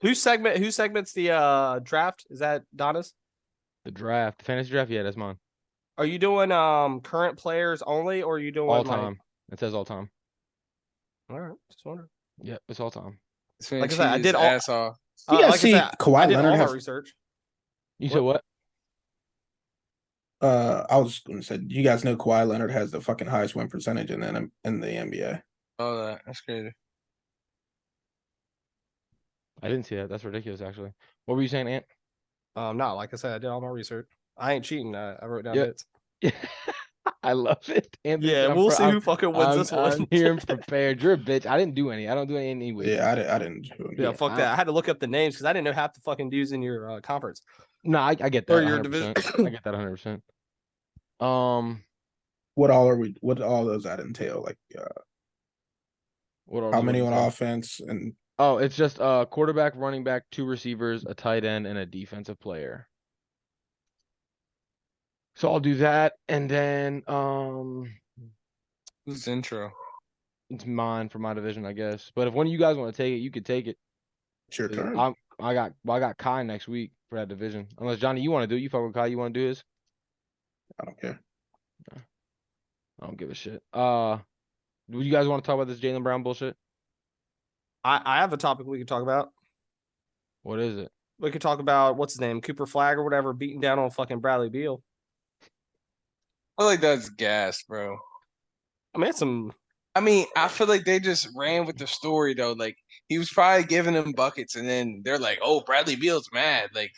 Whose segment's the draft? Is that Donna's? The draft, the fantasy draft. Yeah, that's mine. Are you doing current players only, or are you doing All like? time. It says all time. All right, just wondering. Yep, it's all time. This man Like I said, I cheated did his all. ass off. You guys Like I see said, I Kawhi did Leonard all my has research. You said what? I was going to say, you guys know Kawhi Leonard has the fucking highest win percentage in the NBA. Oh, that's crazy. I didn't see that. That's ridiculous, actually. What were you saying, Ant? No, like I said, I did all my research. I ain't cheating. I wrote down Yep. bits. I love it. Anthony Yeah, said, we'll see who fucking wins this one. I'm here and prepared. You're a bitch. I didn't do any. I don't do any anyway. Yeah, I didn't. Yeah, fuck that. I had to look up the names because I didn't know half the fucking dudes in your conference. No, I get that. Or your 100%. division. I get that 100%. What all does that entail? Like, What else how do many you on want to offense? And Oh, it's just a quarterback, running back, 2 receivers, a tight end, and a defensive player. So I'll do that, and then Who's intro? it's mine for my division, I guess. But if one of you guys want to take it, you could take it. it's your turn. I got Kai next week for that division. Unless Johnny, you want to do it, you fuck with Kai, you want to do his? I don't care. I don't give a shit. Do you guys want to talk about this Jaylen Brown bullshit? I have a topic we could talk about. What is it? We could talk about what's his name, Cooper Flag or whatever, beating down on fucking Bradley Beal. I feel like that's gas, bro. I mean, it's some. I mean, I feel like they just ran with the story though. Like he was probably giving them buckets, and then they're like, "Oh, Bradley Beal's mad." Like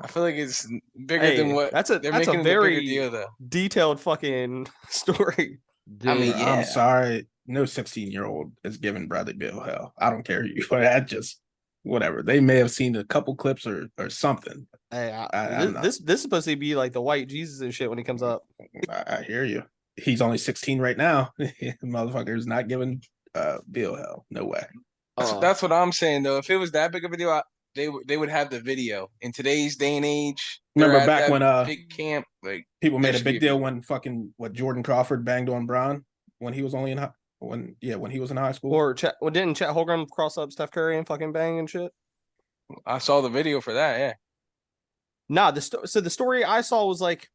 I feel like it's bigger than what they're making a very bigger deal though. Detailed fucking story. Dude, I mean, yeah. I'm sorry. No 16-year-old is giving Bradley Beal hell. I don't care you. That just whatever. They may have seen a couple clips or something. Hey, this is supposed to be like the white Jesus and shit when he comes up. I hear you. He's only 16 right now. Motherfucker's not giving Beal hell. No way. That's what I'm saying though. If it was that big of a deal, they would have the video. In today's day and age, remember back when big camp, like people made a big deal when fucking Jordan Crawford banged on Bron when he was only in when he was in high school. Or didn't Chet Holmgren cross up Steph Curry and fucking bang and shit? I saw the video for that. Yeah. Nah, so the story I saw was like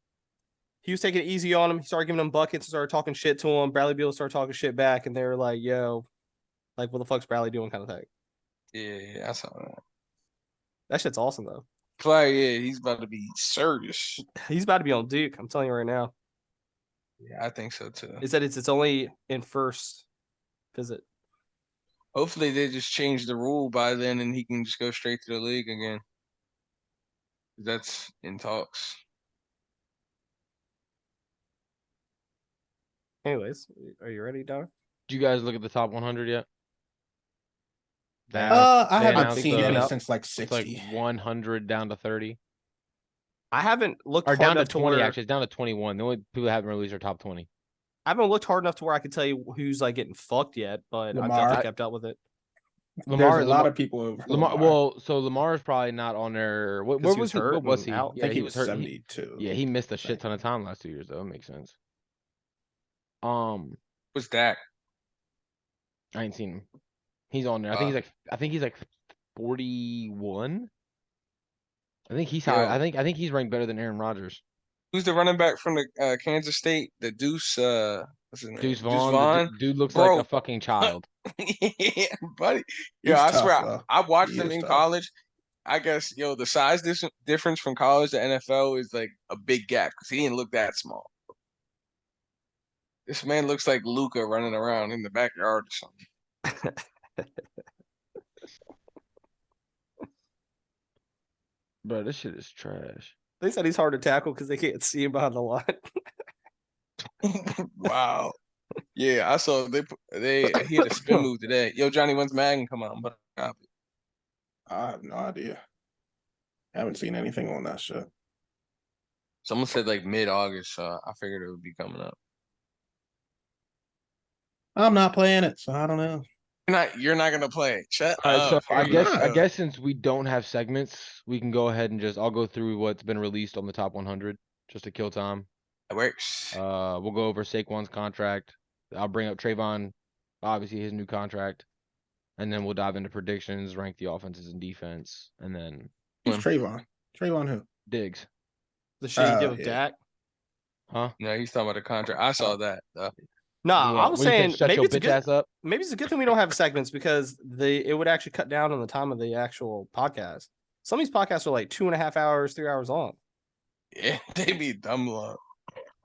he was taking it easy on him. He started giving him buckets and started talking shit to him. Bradley Beal started talking shit back, and they were like, "Yo, like what the fuck's Bradley doing?" kind of thing. Yeah, I saw that. That shit's awesome though. Play, yeah, he's about to be serious. He's about to be on Duke. I'm telling you right now. Yeah, I think so too. Is that it's only in first visit. Hopefully they just change the rule by then and he can just go straight to the league again. That's in talks. Anyways, are you ready, Don? Did you guys look at the top 100 yet? I haven't seen any since like 60. It's like 100 down to 30. I haven't looked or hard down to enough 20 where, actually. It's down to 21. The only people that haven't released are top 20. I haven't looked hard enough to where I could tell you who's like getting fucked yet, but I've definitely kept up with it. There's a lot of people over Lamar. Well, so Lamar's probably not on there. Where was he? What was he? Out. I think he was hurt. 72. He missed a shit ton of time last 2 years though. It makes sense. What's that? I ain't seen him. He's on there. I think he's like 41. I think he's high. I think he's ranked better than Aaron Rodgers. Who's the running back from the Kansas State? The Deuce. What's his name? Deuce Vaughn. Dude looks like a fucking child. Yeah, buddy. Yeah, I swear. I watched him in college. I guess the size difference from college to NFL is like a big gap because he didn't look that small. This man looks like Luca running around in the backyard or something. Bro, this shit is trash. They said he's hard to tackle because they can't see him behind the line. Wow. Yeah, I saw he had a spin move today. Yo, Johnny, when's Madden come out? But I have no idea. I haven't seen anything on that shit. Someone said like mid-August, so I figured it would be coming up. I'm not playing it, so I don't know. You're not gonna play it. Shut up. So I not. guess since we don't have segments, we can go ahead and I'll go through what's been released on the top 100 just to kill time. It works. We'll go over Saquon's contract. I'll bring up Trayvon, obviously his new contract. and then we'll dive into predictions, rank the offenses and defense, and then Who's Trayvon? Trayvon who? Diggs. The shit he did with Dak. Huh? No, he's talking about the contract. I saw that. Nah, I was saying shut maybe your it's a bitch good. ass up. Maybe it's a good thing we don't have segments because it would actually cut down on the time of the actual podcast. Some of these podcasts are like 2.5 hours, 3 hours long. Yeah, they be dumb long.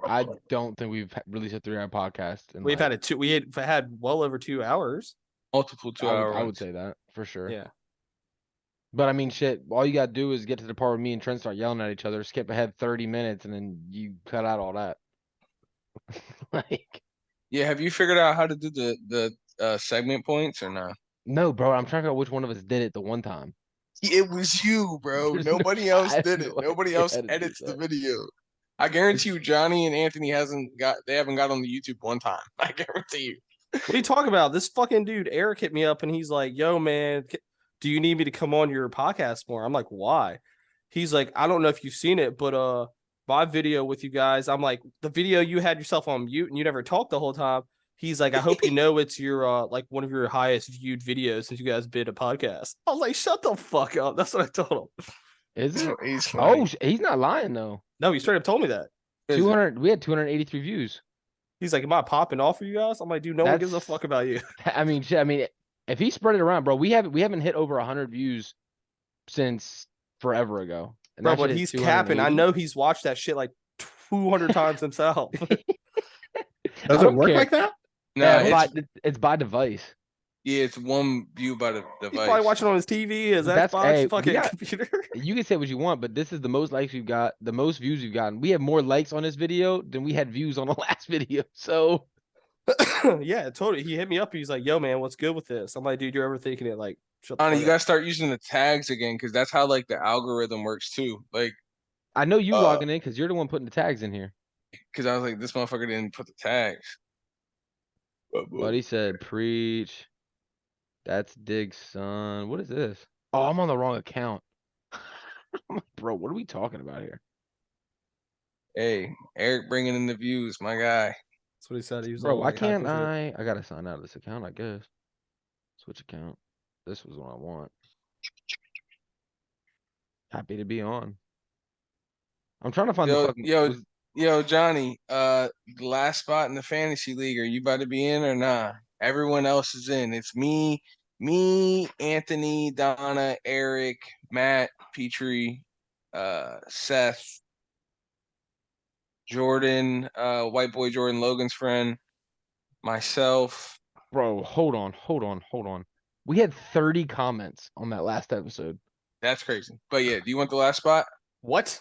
I don't think we've released a 3-hour podcast. We had well over 2 hours. Multiple 2-hour. I would say that for sure. Yeah. But I mean, shit. All you gotta do is get to the part where me and Trent start yelling at each other, skip ahead 30 minutes, and then you cut out all that. Like, yeah. Have you figured out how to do the segment points or not? no, bro. I'm trying to figure out which one of us did it the one time. It was you, bro. Nobody else did it. Nobody else edits the video. I guarantee you, Johnny and Anthony haven't got on the YouTube one time. I guarantee you. What are you talking about? This fucking dude, Eric, hit me up and he's like, "Yo, man, do you need me to come on your podcast more?" I'm like, "Why?" He's like, "I don't know if you've seen it, but my video with you guys." I'm like, "The video you had yourself on mute and you never talked the whole time." He's like, "I hope you know it's your like one of your highest viewed videos since you guys did a podcast." I was like, "Shut the fuck up." That's what I told him. Is it? He's not lying though. No, he straight up told me that. 200. We had 283 views. He's like, "Am I popping off for you guys?" I'm like, "Dude, no one gives a fuck about you." I mean, shit. I mean, if he spread it around, bro, we haven't hit over 100 views since forever ago. And bro, but he's capping. I know he's watched that shit like 200 times himself. Does it work like that? No, yeah, it's by device. Yeah, it's one view by the device. He's probably watching on his TV, his Xbox, fucking computer. You can say what you want, but this is the most likes we've got, the most views we've gotten. We have more likes on this video than we had views on the last video. So, yeah, totally. He hit me up. He's like, "Yo, man, what's good with this?" I'm like, "Dude, you're overthinking it." Like, Anna, you gotta start using the tags again because that's how like the algorithm works too. Like, I know you logging in because you're the one putting the tags in here. Because I was like, this motherfucker didn't put the tags. But he said, "Preach." That's Dig's son. What is this? Oh, I'm on the wrong account. Bro, what are we talking about here? Hey, Eric bringing in the views, my guy. That's what he said. He was bro, why can't I gotta sign out of this account, I guess. Switch account. This was what I want. Happy to be on. I'm trying to find the fucking... Yo, Johnny, the last spot in the fantasy league, are you about to be in or nah? Everyone else is in. It's me, Anthony, Donna, Eric, Matt, Petrie, Seth, Jordan, white boy Jordan, Logan's friend, myself. Bro, hold on. We had 30 comments on that last episode. That's crazy. But yeah, do you want the last spot? What?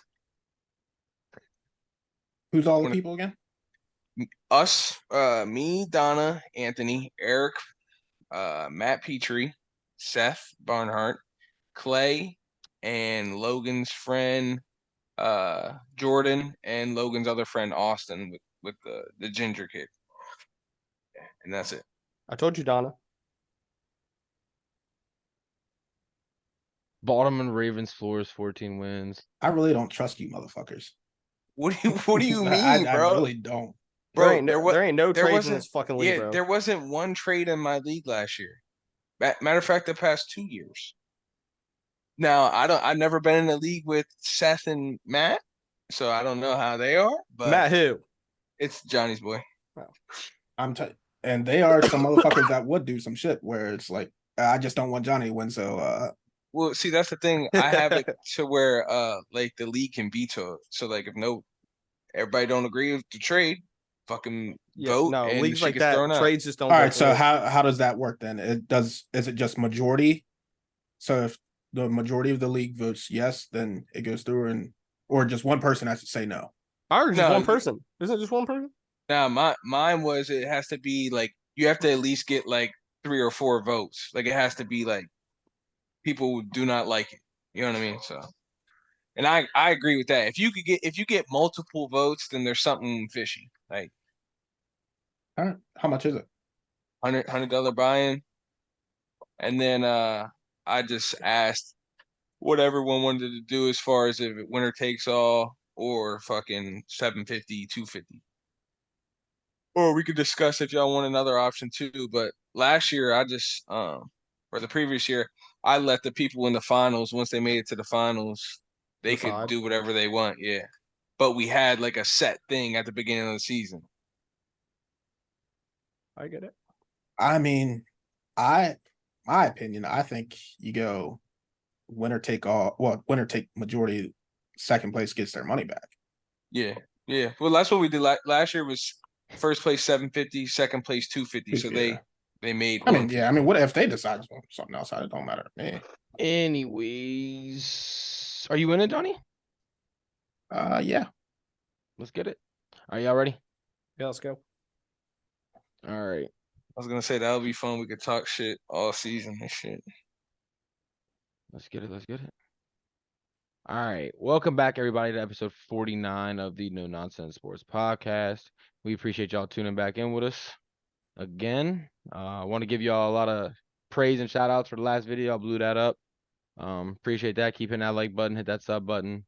Who's all the people again? Us, me, Donna, Anthony, Eric, Matt Petrie, Seth Barnhart, Clay, and Logan's friend, Jordan, and Logan's other friend, Austin, with the ginger kid. And that's it. I told you, Donna. Baltimore Ravens floors 14 wins. I really don't trust you motherfuckers. What do you mean, bro? I really don't. Bro, there ain't no trades in this fucking league, bro. There wasn't one trade in my league last year. Matter of fact, the past 2 years. Now, I've never been in a league with Seth and Matt, so I don't know how they are. But Matt who? It's Johnny's boy. Oh. And they are some motherfuckers that would do some shit where it's like, I just don't want Johnny to win, so well, see, that's the thing. I have it to where like the league can veto it. So like if everybody don't agree with the trade, fucking vote. No, and leagues like that, trades just don't. All right, so how does that work then? Is it just majority? So if the majority of the league votes yes, then it goes through, or just one person has to say no? Ours is one person. Isn't it just one person? Now mine was, it has to be like you have to at least get like 3 or 4 votes. Like it has to be like people who do not like it. You know what I mean? So, and I agree with that. If you get multiple votes, then there's something fishy. Like, how much is it? $100 buy-in, and then I just asked what everyone wanted to do as far as if winner takes all or fucking 750, 250. Or we could discuss if y'all want another option too. But last year I just or the previous year, I let the people in the finals, once they made it to the finals, they could Decide. do whatever they want. Yeah. But we had like a set thing at the beginning of the season. I get it. I mean, my opinion, I think you go winner take all. Well, winner take majority. Second place gets their money back. Yeah. Yeah. Well, that's what we did last year was first place 750, second place 250. So Yeah. they made I mean, 150. yeah. I mean, what if they decide something else? It don't matter to me. Anyways, are you in it, Johnny? Yeah. Let's get it. Are y'all ready? Yeah, let's go. All right. I was gonna say that would be fun. We could talk shit all season and shit. Let's get it. Let's get it. All right. Welcome back, everybody, to episode 49 of the No Nonsense Sports Podcast. We appreciate y'all tuning back in with us again. I want to give y'all a lot of praise and shout outs for the last video. I blew that up. Appreciate that. Keep hitting that like button, hit that sub button.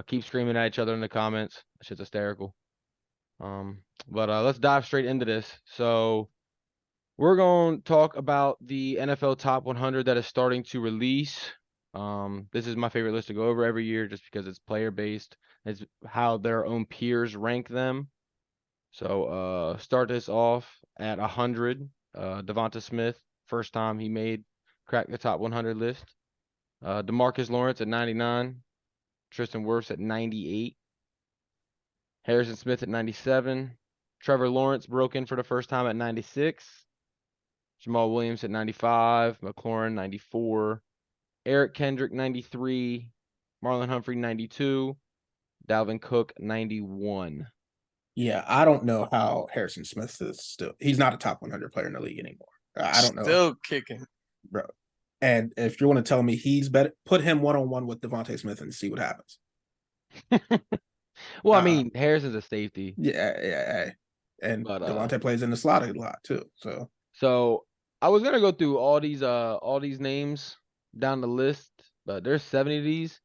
Keep screaming at each other in the comments. That shit's hysterical. But let's dive straight into this. So we're going to talk about the NFL Top 100 that is starting to release. This is my favorite list to go over every year just because it's player based. It's how their own peers rank them. So start this off at 100. Devonta Smith, first time he cracked the top 100 list. DeMarcus Lawrence at 99. Tristan Wirfs at 98. Harrison Smith at 97. Trevor Lawrence broke in for the first time at 96. Jamal Williams at 95. McLaurin 94. Eric Kendrick 93. Marlon Humphrey 92. Dalvin Cook 91. Yeah, I don't know how Harrison Smith is still. He's not a top 100 player in the league anymore. I don't know, Still kicking, bro. And if you want to tell me he's better, put him 1-on-1 with Devontae Smith and see what happens. Well, I mean, Harrison's a safety. Yeah. And But, Devontae plays in the slot a lot too. So I was gonna go through all these names down the list, but there's 70 of these.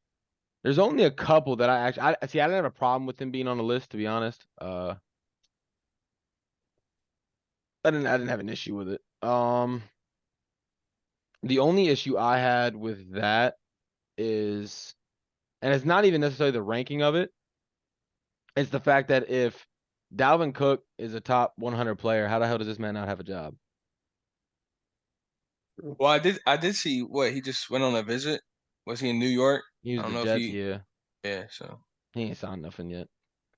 There's only a couple that I didn't have a problem with him being on the list, to be honest. I didn't have an issue with it. The only issue I had with that is, and it's not even necessarily the ranking of it, it's the fact that if Dalvin Cook is a top 100 player, how the hell does this man not have a job? Well, I did see what he just went on a visit. Was he in New York? He I was don't the know Jets, if he. yeah. Yeah, so He ain't signed nothing yet.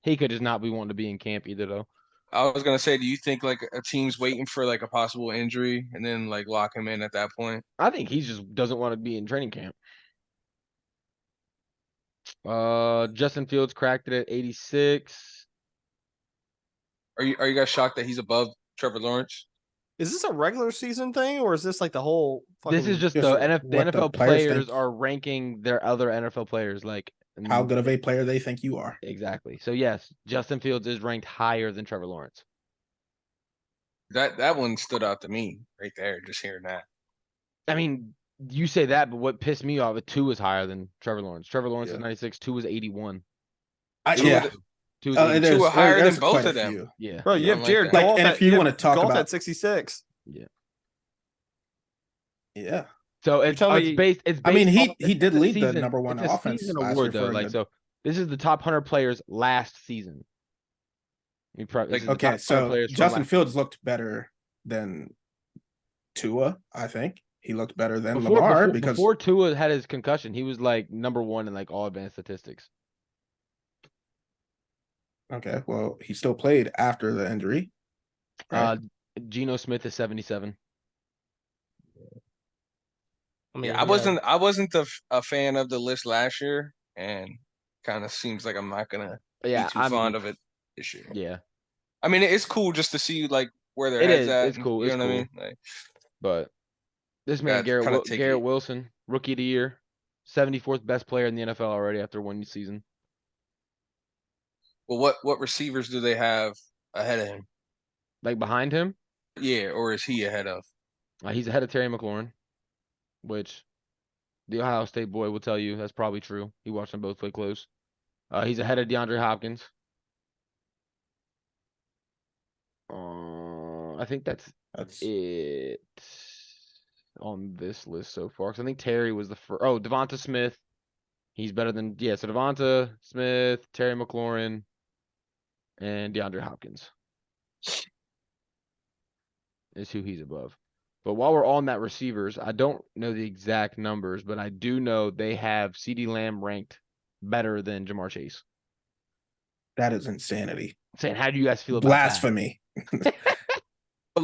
He could just not be wanting to be in camp either, though. I was gonna say, do you think like a team's waiting for like a possible injury and then like lock him in at that point? I think he just doesn't want to be in training camp. Justin Fields cracked it at 86. Are you guys shocked that he's above Trevor Lawrence? Is this a regular season thing or is this like the whole This is just just the what the NFL players players think. are ranking their other NFL players, like How good of a player they think you are. exactly. So yes, Justin Fields is ranked higher than Trevor Lawrence. That one stood out to me right there, just hearing that. I mean, you say that, but what pissed me off, 2 is higher than Trevor Lawrence. Trevor Lawrence is 96, 2 is 81. Yeah. 2 is 81. Two are higher than both quite of a them. few. Yeah. bro? You have like Jared that. Goff. And if you want to talk Goff about at 66. Yeah. So it's telling me- based. It's I mean, based he did lead the season, number one it's a offense season last award year though. for Like, so this is the top 100 players last season. This is the top Okay, 100 so players from Justin last Fields season. looked better than Tua, I think. He looked better than before, Lamar before, because before Tua had his concussion, he was like number 1 in like all advanced statistics. okay, well, he still played after the injury. Right? Geno Smith is 77. I mean, Yeah, I wasn't a fan of the list last year, and kind of seems like I'm not gonna Yeah, be too fond of it this year. Yeah, I mean, it's cool just to see like where their it heads is. at. It's cool. You It's know what I cool. mean? Like, But this man, gotta kinda take Garrett it. Wilson, rookie of the year, 74th best player in the NFL already after 1 season. well, what receivers do they have ahead of him? Like behind him, Yeah, or is he ahead of? he's ahead of Terry McLaurin, which the Ohio State boy will tell you that's probably true. He watched them both play close. He's ahead of DeAndre Hopkins. I think that's That's it. on this list so far. Because I think Terry was the first. Oh, Devonta Smith. He's better than So Devonta Smith, Terry McLaurin, and DeAndre Hopkins is who he's above. But while we're on that receivers, I don't know the exact numbers, but I do know they have CeeDee Lamb ranked better than Jamar Chase. That is insanity. Saying, how do you guys feel about Blasphemy. But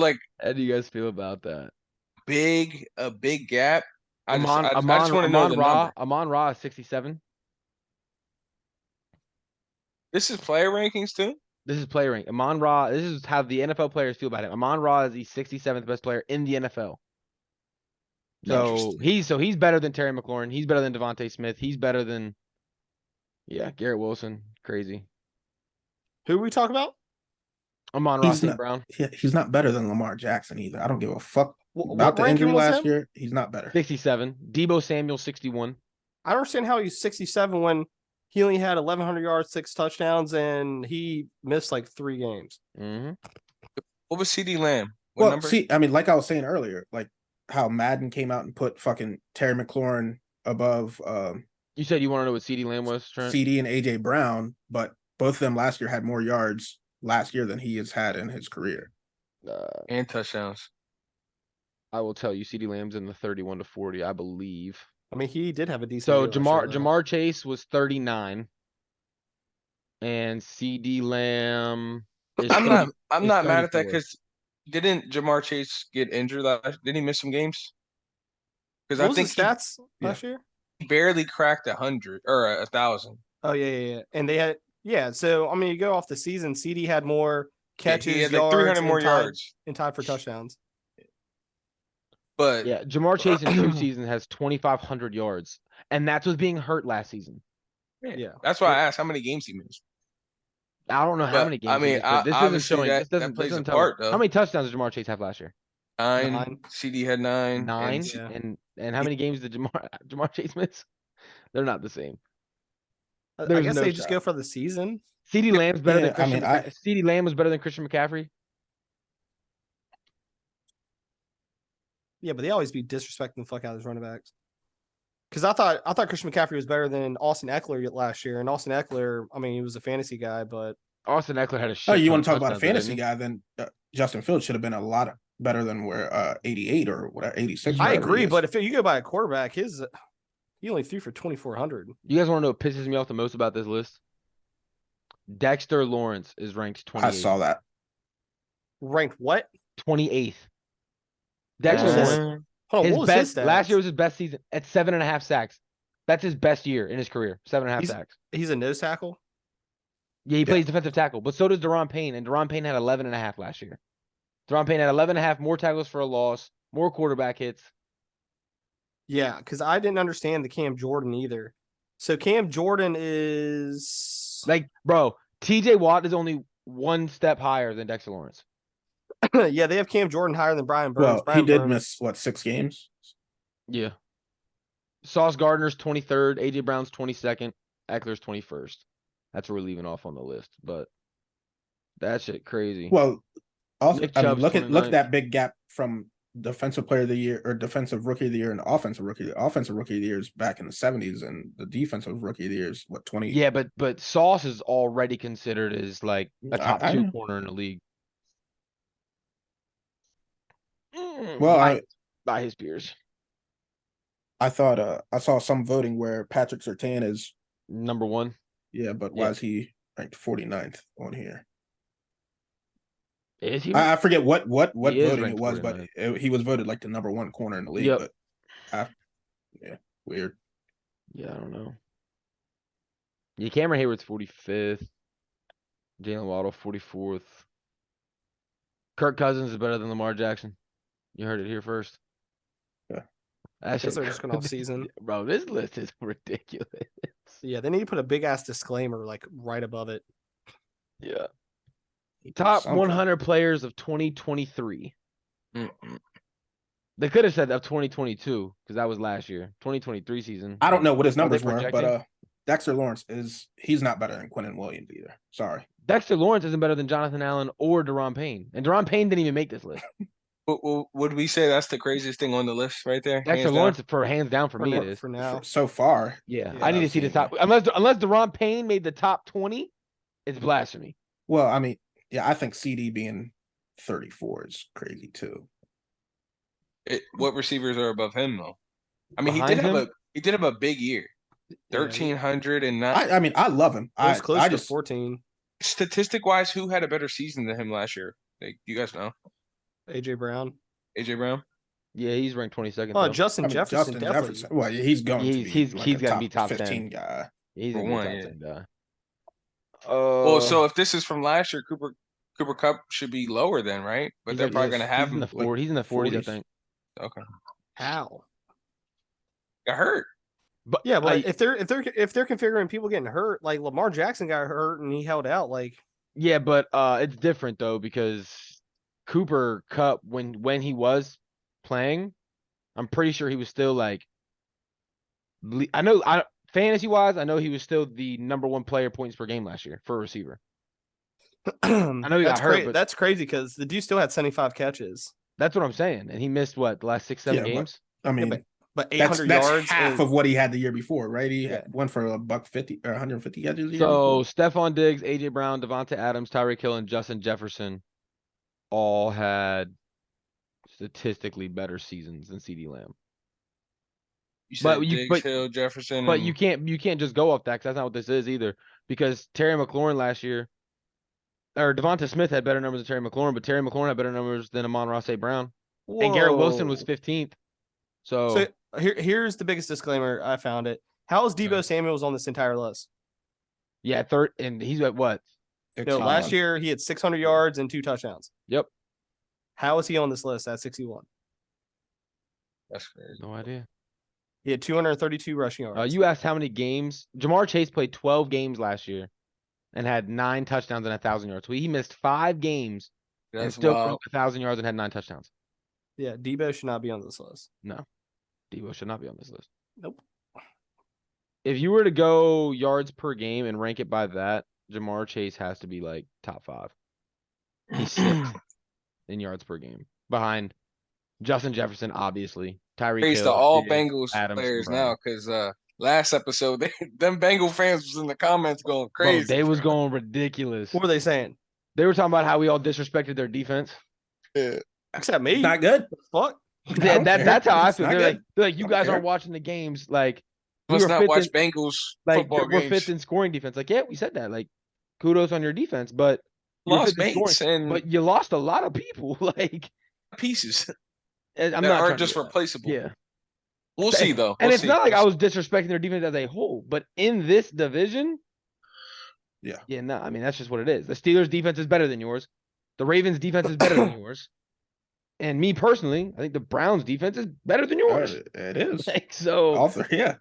like that? How do you guys feel about that? a big gap. I just want to know the Ra, number. Amon Ra is 67. This is player rankings too. This is player rank. Amon Ra, this is how the NFL players feel about him. Amon Ra is the 67th best player in the NFL. So he's better than Terry McLaurin. He's better than Devontae Smith. He's better than Garrett Wilson. Crazy. Who are we talking about? Amon Ra St. Brown. He's not better than Lamar Jackson either. I don't give a fuck What about the ranking injury was last him? year. He's not better. 67. Debo Samuel 61. I don't understand how he's 67 when he only had 1,100 yards, 6 touchdowns, and he missed like 3 games. Mm-hmm. What was CeeDee Lamb? What number? See, I mean, like I was saying earlier, like how Madden came out and put fucking Terry McLaurin above You said you want to know what CeeDee Lamb was, Trent? CD and AJ Brown, but both of them last year had more yards last year than he has had in his career. And touchdowns. I will tell you, CeeDee Lamb's in the 31 to 40, I believe. I mean, he did have a decent. So year last year, though. Jamar Chase was 39, and CeeDee Lamb. I'm not mad at that 34. because didn't Jamar Chase get injured last? Didn't he miss some games? Because What I was think his stats last year? he barely cracked 100 or 1,000. Oh yeah. And they had So I mean, you go off the season. CD had more catches, he had yards, like 300 more and tied- yards. and tied for touchdowns. But Yeah, Jamar Chase in 2 seasons has 2,500 yards, and that's what's being hurt last season. Yeah. that's why I asked how many games he missed. I don't know how But, many games. I mean, he missed, but this isn't obviously showing. that- This doesn't, that plays this doesn't a tell me. part, though. How many touchdowns did Jamar Chase have last year? 9. CD had 9. 9. And Yeah. And how many games did Jamar Chase miss? They're not the same. I There's guess no they just shot. go for the season. CeeDee Lamb's better than Yeah, I Christian. mean, CeeDee Lamb was better than Christian McCaffrey. Yeah, but they always be disrespecting the fuck out of his running backs. Because I thought Christian McCaffrey was better than Austin Eckler last year, and Austin Eckler, I mean, he was a fantasy guy, but Austin Eckler had a shit. Oh, you ton want of to talk about a touchdowns, though, fantasy didn't he? guy? Then Justin Fields should have been a lot better than where 88 or whatever 86. I whatever he agree. is. But if you go by a quarterback, he only threw for 2,400. You guys want to know what pisses me off the most about this list? Dexter Lawrence is ranked 28th. I saw that. Ranked what? 28th. Dexter Yeah. Lawrence. Hold on, His what was best his stats? last year was his best season at 7.5 sacks. That's his best year in his career. 7.5 sacks. He's a nose tackle. Yeah, he plays defensive tackle, but so does Deron Payne, and Deron Payne had 11.5 last year. Deron Payne had 11.5 more tackles for a loss, more quarterback hits. Yeah, because I didn't understand the Cam Jordan either. So Cam Jordan is Like, bro, TJ Watt is only 1 step higher than Dexter Lawrence. yeah, they have Cam Jordan higher than Brian Burns. Well, Brian he did Burns- miss what 6 games. Yeah. Sauce Gardner's 23rd, AJ Brown's 22nd, Eckler's 21st. That's where we're leaving off on the list, but that shit crazy. Well, also, Nick I mean, Chubb's look at 29th. that big gap from defensive player of the year or defensive rookie of the year and offensive rookie. The offensive rookie of the year is back in the 70s, and the defensive rookie of the year is what 20. Yeah, but Sauce is already considered as like a top I 2 know. corner in the league. Well, by his peers. I thought I saw some voting where Patrick Surtain is Number 1. yeah, but Yeah. why is he ranked 49th on here? Is he? I forget what He is voting it ranked was, but 49th. he was voted like the number 1 corner in the league. Yep. But weird. Yeah, I don't know. Yeah, Cameron Hayward's 45th. Jalen Waddle 44th. Kirk Cousins is better than Lamar Jackson. You heard it here first. Yeah. That Guess shit they're just going off season. Bro, this list is ridiculous. Yeah, they need to put a big ass disclaimer like right above it. Yeah. He did Top something. 100 players of 2023. Mm-mm. They could have said of 2022 because that was last year. 2023 season. I don't know what his Are they numbers were, projecting? but Dexter Lawrence he's not better than Quinnen Williams either. Sorry. Dexter Lawrence isn't better than Jonathan Allen or Deron Payne. And Deron Payne didn't even make this list. Would we say that's the craziest thing on the list right there? Dexter Hands down? Lawrence for hands down for For me now- it is. for now. So far. Yeah, Yeah, I need to I've see the seen top. Unless Deron Payne made the top 20, it's blasphemy. Well, I mean, yeah, I think CD being 34 is crazy too. What receivers are above him though? I mean, Behind him? he did have a big year. Yeah, 1,300 and not I mean, I love him. it was close I to just 14. statistic wise. Who had a better season than him last year? Like, you guys know, AJ Brown. AJ Brown. Yeah, he's ranked 22nd. Oh, though. Justin I mean, Jefferson Justin definitely. Jefferson. Well, he's going to be. He's like a gotta be top 15 10. guy. He's For gonna be one, top yeah. 10 guy. Well, so if this is from last year, Cooper Cup should be lower then, right? But he's they're like- probably yes, gonna have he's in him. the 40s. He's in the 40s, I 40s. think. Okay, How? got hurt. But Yeah, but I- if they're configuring people getting hurt, like Lamar Jackson got hurt and he held out, like yeah, but it's different though because Cooper Cup when he was playing, I'm pretty sure he was still like. Fantasy wise, I know he was still the number 1 player points per game last year for a receiver. I know he got hurt, but- that's crazy because the dude still had 75 catches, That's what I'm saying, and he missed what the last 6-7 Yeah, but- games. I mean, but that's 800 yards. half is- of what he had the year before, right? He Yeah. went for $150 or 150 catches. the year So before. Stephon Diggs, AJ Brown, Devonta Adams, Tyreek Hill, and Justin Jefferson all had statistically better seasons than CeeDee Lamb. You But said you- Diggs, but- Hill, Jefferson, But and you can't just go off that 'cause that's not what this is either. Because Terry McLaurin last year, or Devonta Smith had better numbers than Terry McLaurin, but Terry McLaurin had better numbers than Amon-Ra St. Brown, and Garrett Wilson was Whoa. 15th. So, So here's the biggest disclaimer. I found it. How is Debo Samuel's on this entire list? yeah, third, and he's at what? No, last year he had 600 yards and 2 touchdowns. Yep, How is he on this list at 61? that's crazy. no idea. He had 232 rushing yards. You asked how many games. Jamar Chase played 12 games last year, and had 9 touchdowns and 1,000 yards. So he missed 5 games and That's still wild. broke 1,000 yards and had 9 touchdowns. Yeah, Debo should not be on this list. No, Debo should not be on this list. Nope. If you were to go yards per game and rank it by that, Jamar Chase has to be like top 5. He's 6th in yards per game, behind Justin Jefferson, obviously. Tyreek Praise Hill, to all Diggs, Bengals Adams, and players Brown. now, because last episode them Bengal fans was in the comments going Bro, crazy. they was going ridiculous. What were they saying? They were talking about how we all disrespected their defense. Yeah. Except me. Not good. Fuck. I don't care. That's how I It's feel. not They're good. like, you Don't guys care. aren't watching the games. Like, we Must were not fifth watch in- Bengals like football we're games. 5th in scoring defense. Like, yeah, we said that. Like, kudos on your defense, but you were Lost 5th in mates scoring, and but you lost a lot of people. Like, pieces I'm that not are trying to just do that. replaceable. Yeah, We'll see though. and We'll it's see. not like I was disrespecting their defense as a whole, but in this division, Yeah. no, I mean that's just what it is. The Steelers' defense is better than yours. The Ravens' defense is better than yours. And me personally, I think the Browns' defense is better than yours. It is. Like, so, All three, yeah.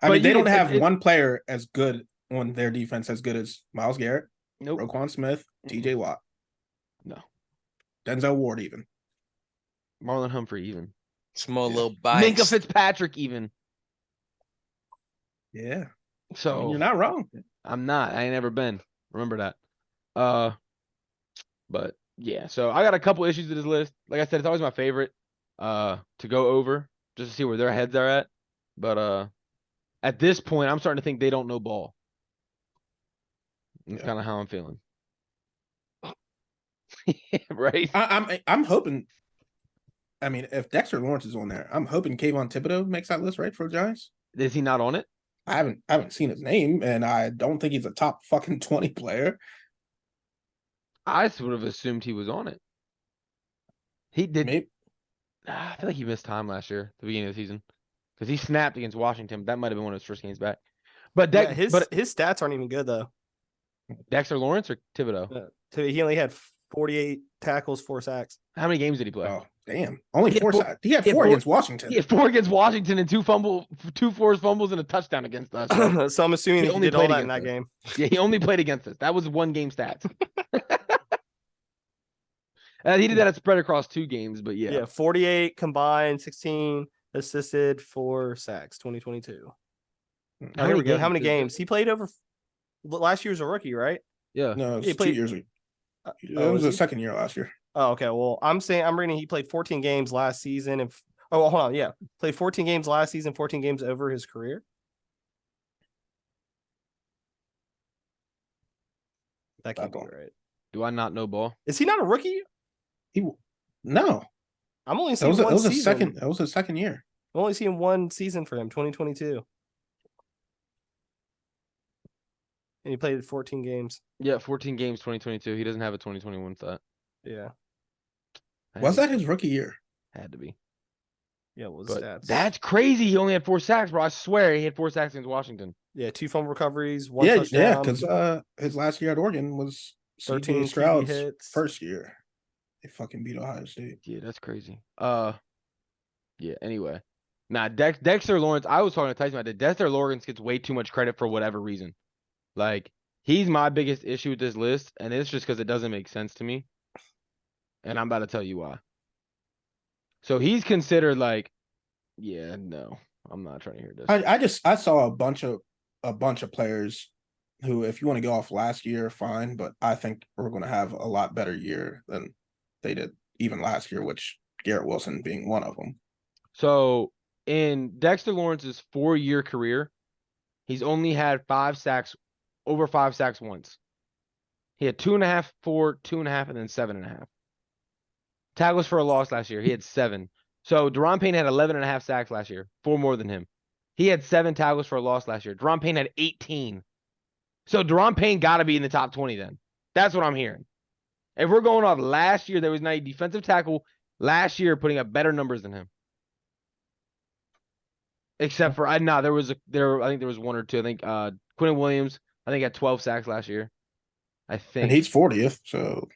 I But mean, they you- don't have it- one player as good on their defense as good as Myles Garrett, nope. Roquan Smith, TJ Watt, No. Denzel Ward, even. Marlon Humphrey even. Small Yeah. little bites. Minka Fitzpatrick even. Yeah. I mean, So you're not wrong. I'm not. I ain't never been. Remember that. But yeah, so I got a couple issues with this list. Like I said, it's always my favorite to go over just to see where their heads are at. But at this point, I'm starting to think they don't know ball. That's Yeah. kind of how I'm feeling. Right? I'm hoping. I mean, if Dexter Lawrence is on there, I'm hoping Kayvon Thibodeau makes that list, right, for the Giants. Is he not on it? I haven't seen his name, and I don't think he's a top fucking 20 player. I would have assumed he was on it. He did. Maybe I feel like he missed time last year, the beginning of the season, because he snapped against Washington. That might have been one of his first games back. But Yeah, his stats aren't even good though. Dexter Lawrence or Thibodeau? So he only had 48 tackles, 4 sacks. How many games did he play? Oh, damn. Only He had 4 four- sacks. He had he had 4 four- against Washington. He had 4 against Washington and 2 forced fumbles and a touchdown against us. So, So I'm assuming He he only did all played that in that against game. yeah, he only played against us. That was 1 game stats. He did that spread across 2 games, but yeah. Yeah, 48 combined, 16 assisted, 4 sacks, 2022. How Here we go. games How many did he play? games? He played over last year was a rookie, right? Yeah. No, it He was played- 2 years ago. It oh, was is the he? second year last year. Oh, okay. Well, I'm reading he played 14 games last season and hold on, yeah. Played 14 games last season, 14 games over his career. That can't be right. Do I not know ball? Is he not a rookie? No. I'm only That seeing was one a season. second. That was his second year. I'm only seeing one season for him, 2022. And he played 14 games. Yeah, 14 games, 2022. He doesn't have a 2021 stat. Yeah. Was that his rookie year? Had to be. Yeah, what was But stats? that's crazy. He only had 4 sacks, bro. I swear he had 4 sacks against Washington. Yeah, 2 fumble recoveries, 1 Yeah, touchdown. because his last year at Oregon was 13 CJ Stroud's QB hits. first year. They fucking beat Ohio State. Yeah, that's crazy. Yeah, anyway. Nah, Dexter Lawrence, I was talking to Tyson about that. Dexter Lawrence gets way too much credit for whatever reason. Like, he's my biggest issue with this list, and it's just because it doesn't make sense to me. And I'm about to tell you why. So he's considered like, yeah, no, I'm not trying to hear this. I saw a bunch of players who, if you want to go off last year, fine, but I think we're going to have a lot better year than they did even last year, which Garrett Wilson being one of them. So in Dexter Lawrence's 4-year career, he's only had 5 sacks, over 5 sacks once. He had 2.5, 4, 2.5, and then 7.5. Tackles for a loss last year. He had 7. So Deron Payne had 11.5 sacks last year, 4 more than him. He had 7 tackles for a loss last year. Deron Payne had 18. So Deron Payne got to be in the top 20 then. That's what I'm hearing. If we're going off last year, there was not a defensive tackle last year putting up better numbers than him. Except for I think there was 1 or 2. I think Quentin Williams, I think had 12 sacks last year. And he's 40th, so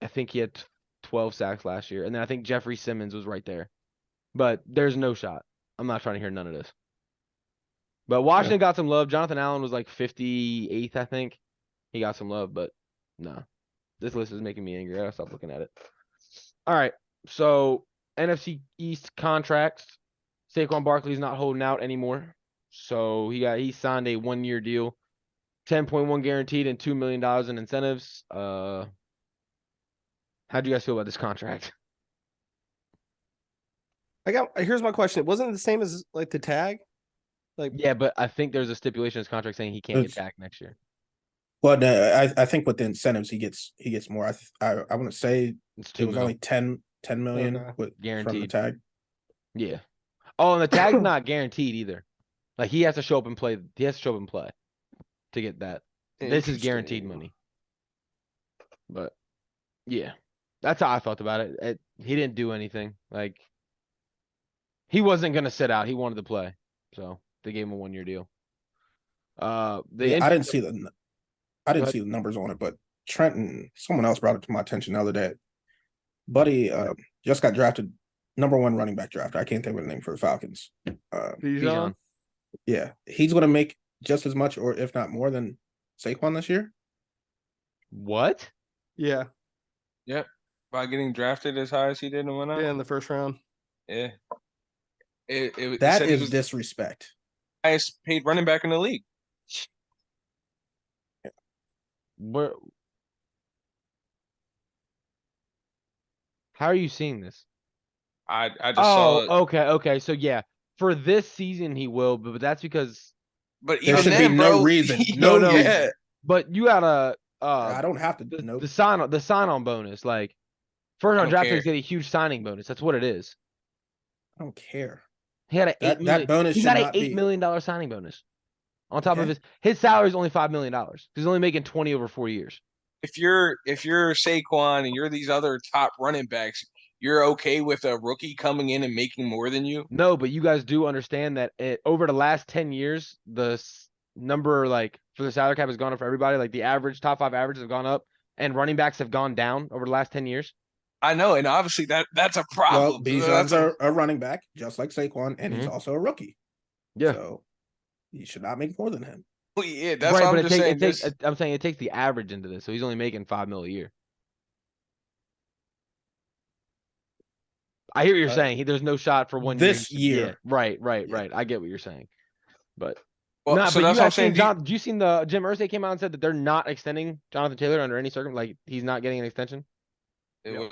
I think he had 12 sacks last year. And then I think Jeffrey Simmons was right there. But there's no shot. I'm not trying to hear none of this. But Washington got some love. Jonathan Allen was like 58th, I think. He got some love, but no. This list is making me angry. I gotta stop looking at it. All right. So NFC East contracts. Saquon Barkley's not holding out anymore. So he signed a 1-year deal. 10.1 guaranteed and $2 million in incentives. How do you guys feel about this contract? Here's my question. It wasn't the same as like the tag? Like, yeah, but I think there's a stipulation in his contract saying he can't get tagged next year. Well, I think with the incentives he gets more. I want to say it was only 10 million guaranteed from the tag. Yeah. Oh, and the tag's not guaranteed either. Like he has to show up and play. He has to show up and play to get that. This is guaranteed money. But yeah, that's how I felt about it. He didn't do anything. Like he wasn't gonna sit out. He wanted to play, so they gave him a 1-year deal. I didn't see the numbers on it, but Trenton, someone else brought it to my attention the other day. Buddy just got drafted #1 running back draft. I can't think of the name for the Falcons. Bijan. Yeah, he's going to make just as much, or if not more, than Saquon this year. What? Yeah. Yep. By getting drafted as high as he did and whatnot. Yeah, in the first round. Yeah. That is disrespect. Highest paid running back in the league. Where? How are you seeing this? I just saw it. Okay. So yeah, for this season he will, but that's because. But there even should then, be bro, no reason. No No reason. yeah. But you gotta. I don't have to. The sign on bonus, like first round draft care. picks get a huge signing bonus. That's what it is. I don't care. He had That bonus He should got an not $8 be. million signing bonus. On top of his salary is only $5 million. He's only making 20 over 4 years. If you're Saquon and you're these other top running backs, you're okay with a rookie coming in and making more than you? No, but you guys do understand that over the last 10 years, the number like for the salary cap has gone up for everybody. Like the average top 5 averages have gone up, and running backs have gone down over the last 10 years. I know, and obviously that's a problem. Well, Bijan's a running back, just like Saquon, and he's also a rookie. Yeah. So you should not make more than him. Well, yeah, that's right, what but I'm just saying. I'm saying it takes the average into this, so he's only making $5 million a year. I hear what you're saying. There's no shot for 1 year. This year. Yeah, right. I get what you're saying, but Well, no. so But that's you what I'm guys saying. did you seen the Jim Irsay came out and said that they're not extending Jonathan Taylor under any circumstance? Like he's not getting an extension.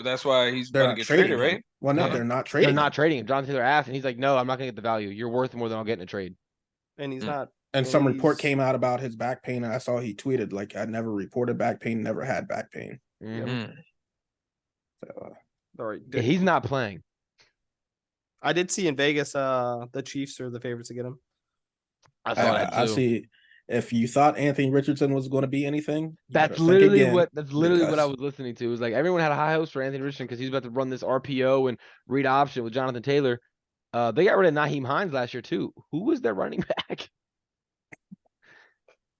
That's why he's They're about to not get trading traded, him. right? Well, no, Yeah. they're not They're trading. not him. trading him. Jonathan Taylor asked, and he's like, "No, I'm not gonna get the value. You're worth more than I'll get in a trade." And he's Mm. not. And some report he's- came out about his back pain, and I saw he tweeted like, "I never reported back pain, never had back pain." Mhm. Mm. So, All right, Yeah, he's not playing. I did see in Vegas, the Chiefs are the favorites to get him. I saw that too. I see. If you thought Anthony Richardson was going to be anything, you That's better think literally again, what I because- was listening to. It was like everyone had a high hopes for Anthony Richardson because he's about to run this RPO and read option with Jonathan Taylor. They got rid of Naheem Hines last year too. Who was their running back?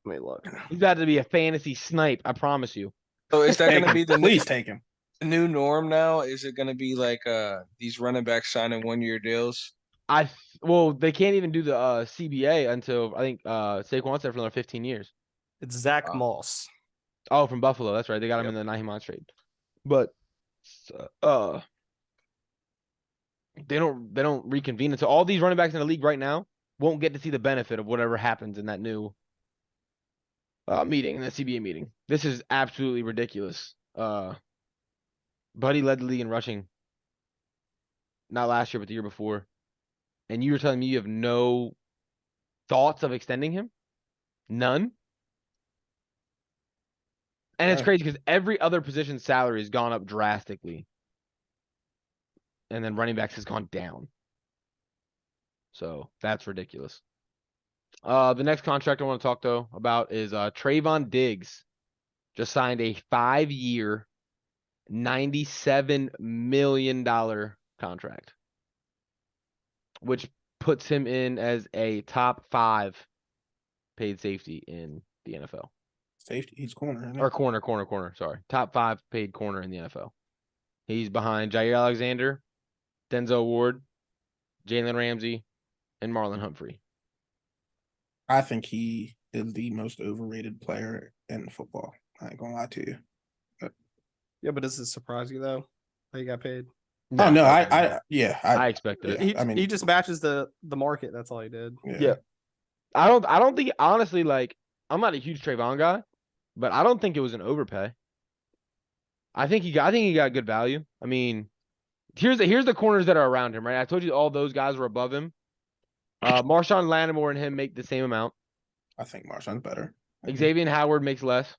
Let me look. He's about to be a fantasy snipe. I promise you. So is that Take going to him. be the Please take him. new norm now? Is it going to be like these running backs signing 1-year deals? Well, they can't even do the CBA until I think Saquon said for another 15 years. It's Zach Wow. Moss. Oh, from Buffalo. That's right. They got him Yep. in the Naheem Hines trade. But they don't reconvene. And so all these running backs in the league right now won't get to see the benefit of whatever happens in that new meeting, in the CBA meeting. This is absolutely ridiculous. Buddy led the league in rushing. Not last year, but the year before. And you were telling me you have no thoughts of extending him? None? And it's Yeah. crazy because every other position's salary has gone up drastically. And then running backs has gone down. So that's ridiculous. The next contract I want to talk though about is Trayvon Diggs just signed a 5-year, $97 million contract, which puts him in as a top 5 paid safety in the NFL. Safety, he's corner. Isn't he? Or corner. Sorry. Top 5 paid corner in the NFL. He's behind Jair Alexander, Denzel Ward, Jalen Ramsey, and Marlon Humphrey. I think he is the most overrated player in football. I ain't gonna lie to you. Yeah, but does it surprise you though that he got paid? Oh no, okay, I expected it. yeah, He just matches the market. That's all he did. Yeah. I don't think honestly, like, I'm not a huge Trayvon guy, but I don't think it was an overpay. I think he got good value. I mean, here's the corners that are around him, right? I told you all those guys were above him. Marshawn Lattimore and him make the same amount. I think Marshawn's better. Xavier Howard makes less.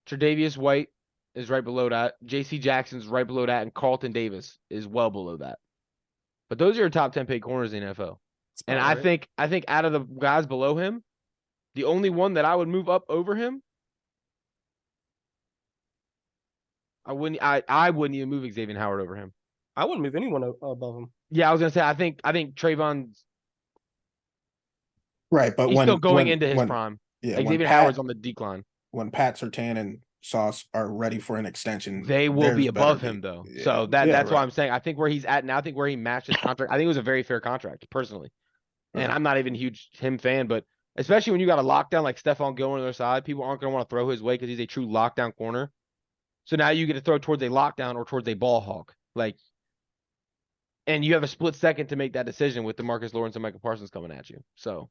Tre'Davious White is right below that. J.C. Jackson's right below that, and Carlton Davis is well below that. But those are your top 10 paid corners in the NFL. And I think out of the guys below him, the only one that I would move up over him, I wouldn't even move Xavier Howard over him. I wouldn't move anyone above him. Yeah, I was gonna say I think Trayvon's Right, but he's when still going when, into his when, prime. yeah, when Xavier Pat, Howard's on the decline. when Pat Surtain and Sauce are ready for an extension, They will theirs be above better him though. yeah. So Yeah, that's why right. I'm saying I think where he's at now, I think where he matched his contract, I think it was a very fair contract, personally. And Right. I'm not even a huge him fan, but especially when you got a lockdown like Stephon Gilmore on the other side, people aren't gonna want to throw his way because he's a true lockdown corner. So now you get to throw towards a lockdown or towards a ball hawk. Like, and you have a split second to make that decision with DeMarcus Lawrence and Michael Parsons coming at you. So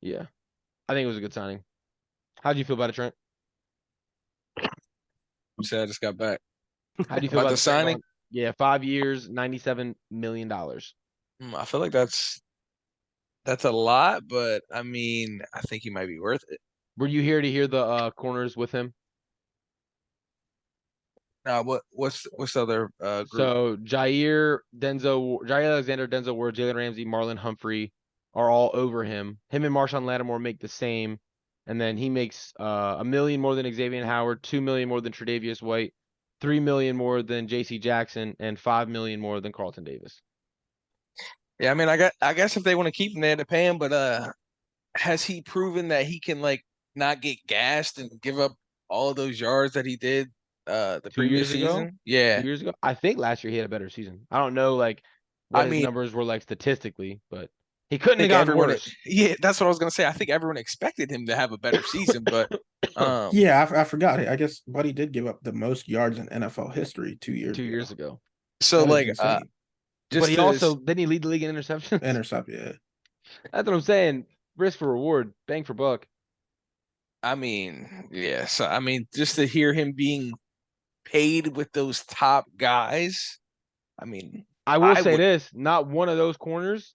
yeah. I think it was a good signing. How'd you feel about it, Trent? You said I just got back. How do you feel About about the signing? Trayvon? Yeah, 5 years, $97 million. I feel like that's a lot, but I mean, I think he might be worth it. Were you here to hear the corners with him? Now, what's the other group? So Jair Alexander, Denzel Ward, Jalen Ramsey, Marlon Humphrey are all over him. Him and Marshawn Lattimore make the same. And then he makes $1 million more than Xavier Howard, $2 million more than Tre'Davious White, $3 million more than J.C. Jackson, and $5 million more than Carlton Davis. Yeah, I mean, I guess if they want to keep him, they had to pay him. But has he proven that he can like not get gassed and give up all of those yards that he did the 2 previous years ago? season? Yeah, 2 years ago? I think last year he had a better season. I don't know like what his numbers were like statistically, but he couldn't have gotten worse. Yeah, that's what I was gonna say. I think everyone expected him to have a better season, but yeah, I forgot. I guess Buddy did give up the most yards in NFL history 2 years 2 years ago. So That is like, insane. just But he also didn't he lead the league in interceptions? Intercept, yeah. That's what I'm saying. Risk for reward, bang for buck. I mean, yeah. So I mean, just to hear him being paid with those top guys, I mean, I will say would- this: not one of those corners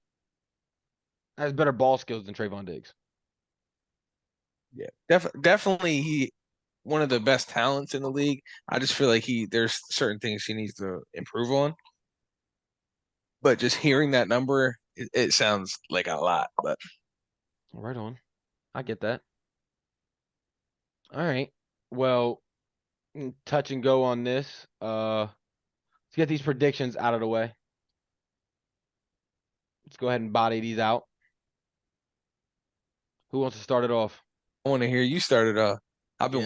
has better ball skills than Trayvon Diggs. yeah, definitely he one of the best talents in the league. I just feel like there's certain things he needs to improve on. But just hearing that number, it sounds like a lot. But Right on. I get that. All right. Well, touch and go on this. Let's get these predictions out of the way. Let's go ahead and body these out. Who wants to start it off? I want to hear you start it off. I've been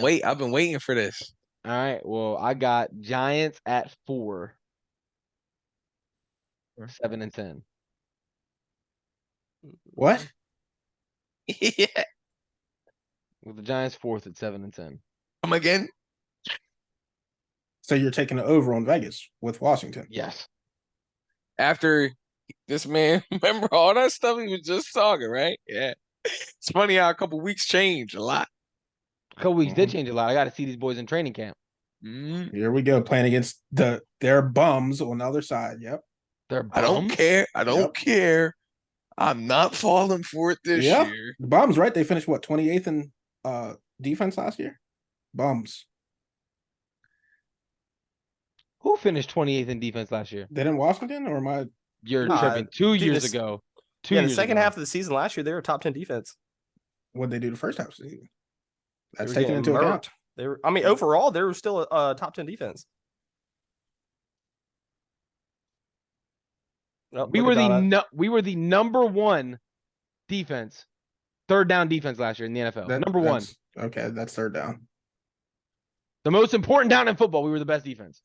waiting for this. All right. Well, I got Giants at 4, 7 and 10. What? Yeah. With the Giants 4th at 7 and 10. Come again? So you're taking the over on Vegas with Washington? Yes. After this man, remember all that stuff he was just talking, right? Yeah. It's funny how a couple weeks change a lot. A couple weeks did change a lot. I got to see these boys in training camp. Here we go, playing against their bums on the other side. Yep. They're I don't bums. care. I don't care. I'm not falling for it this Yeah. year. The bums, right? They finished what, 28th in defense last year? Bums. Who finished 28th in defense last year? Didn't Washington, or am I? You're Nah, tripping. 2 dude, years this- ago. Yeah, the second half of the season last year, they were top 10 defense. What did they do the first half of the season? They That's were taken getting into account. murked. They were. I mean, overall, they were still a top 10 defense. Oh, we look were at the Donna. we were the number 1 defense, third down defense last year in the NFL. Number 1. Okay, that's third down. The most important down in football. We were the best defense.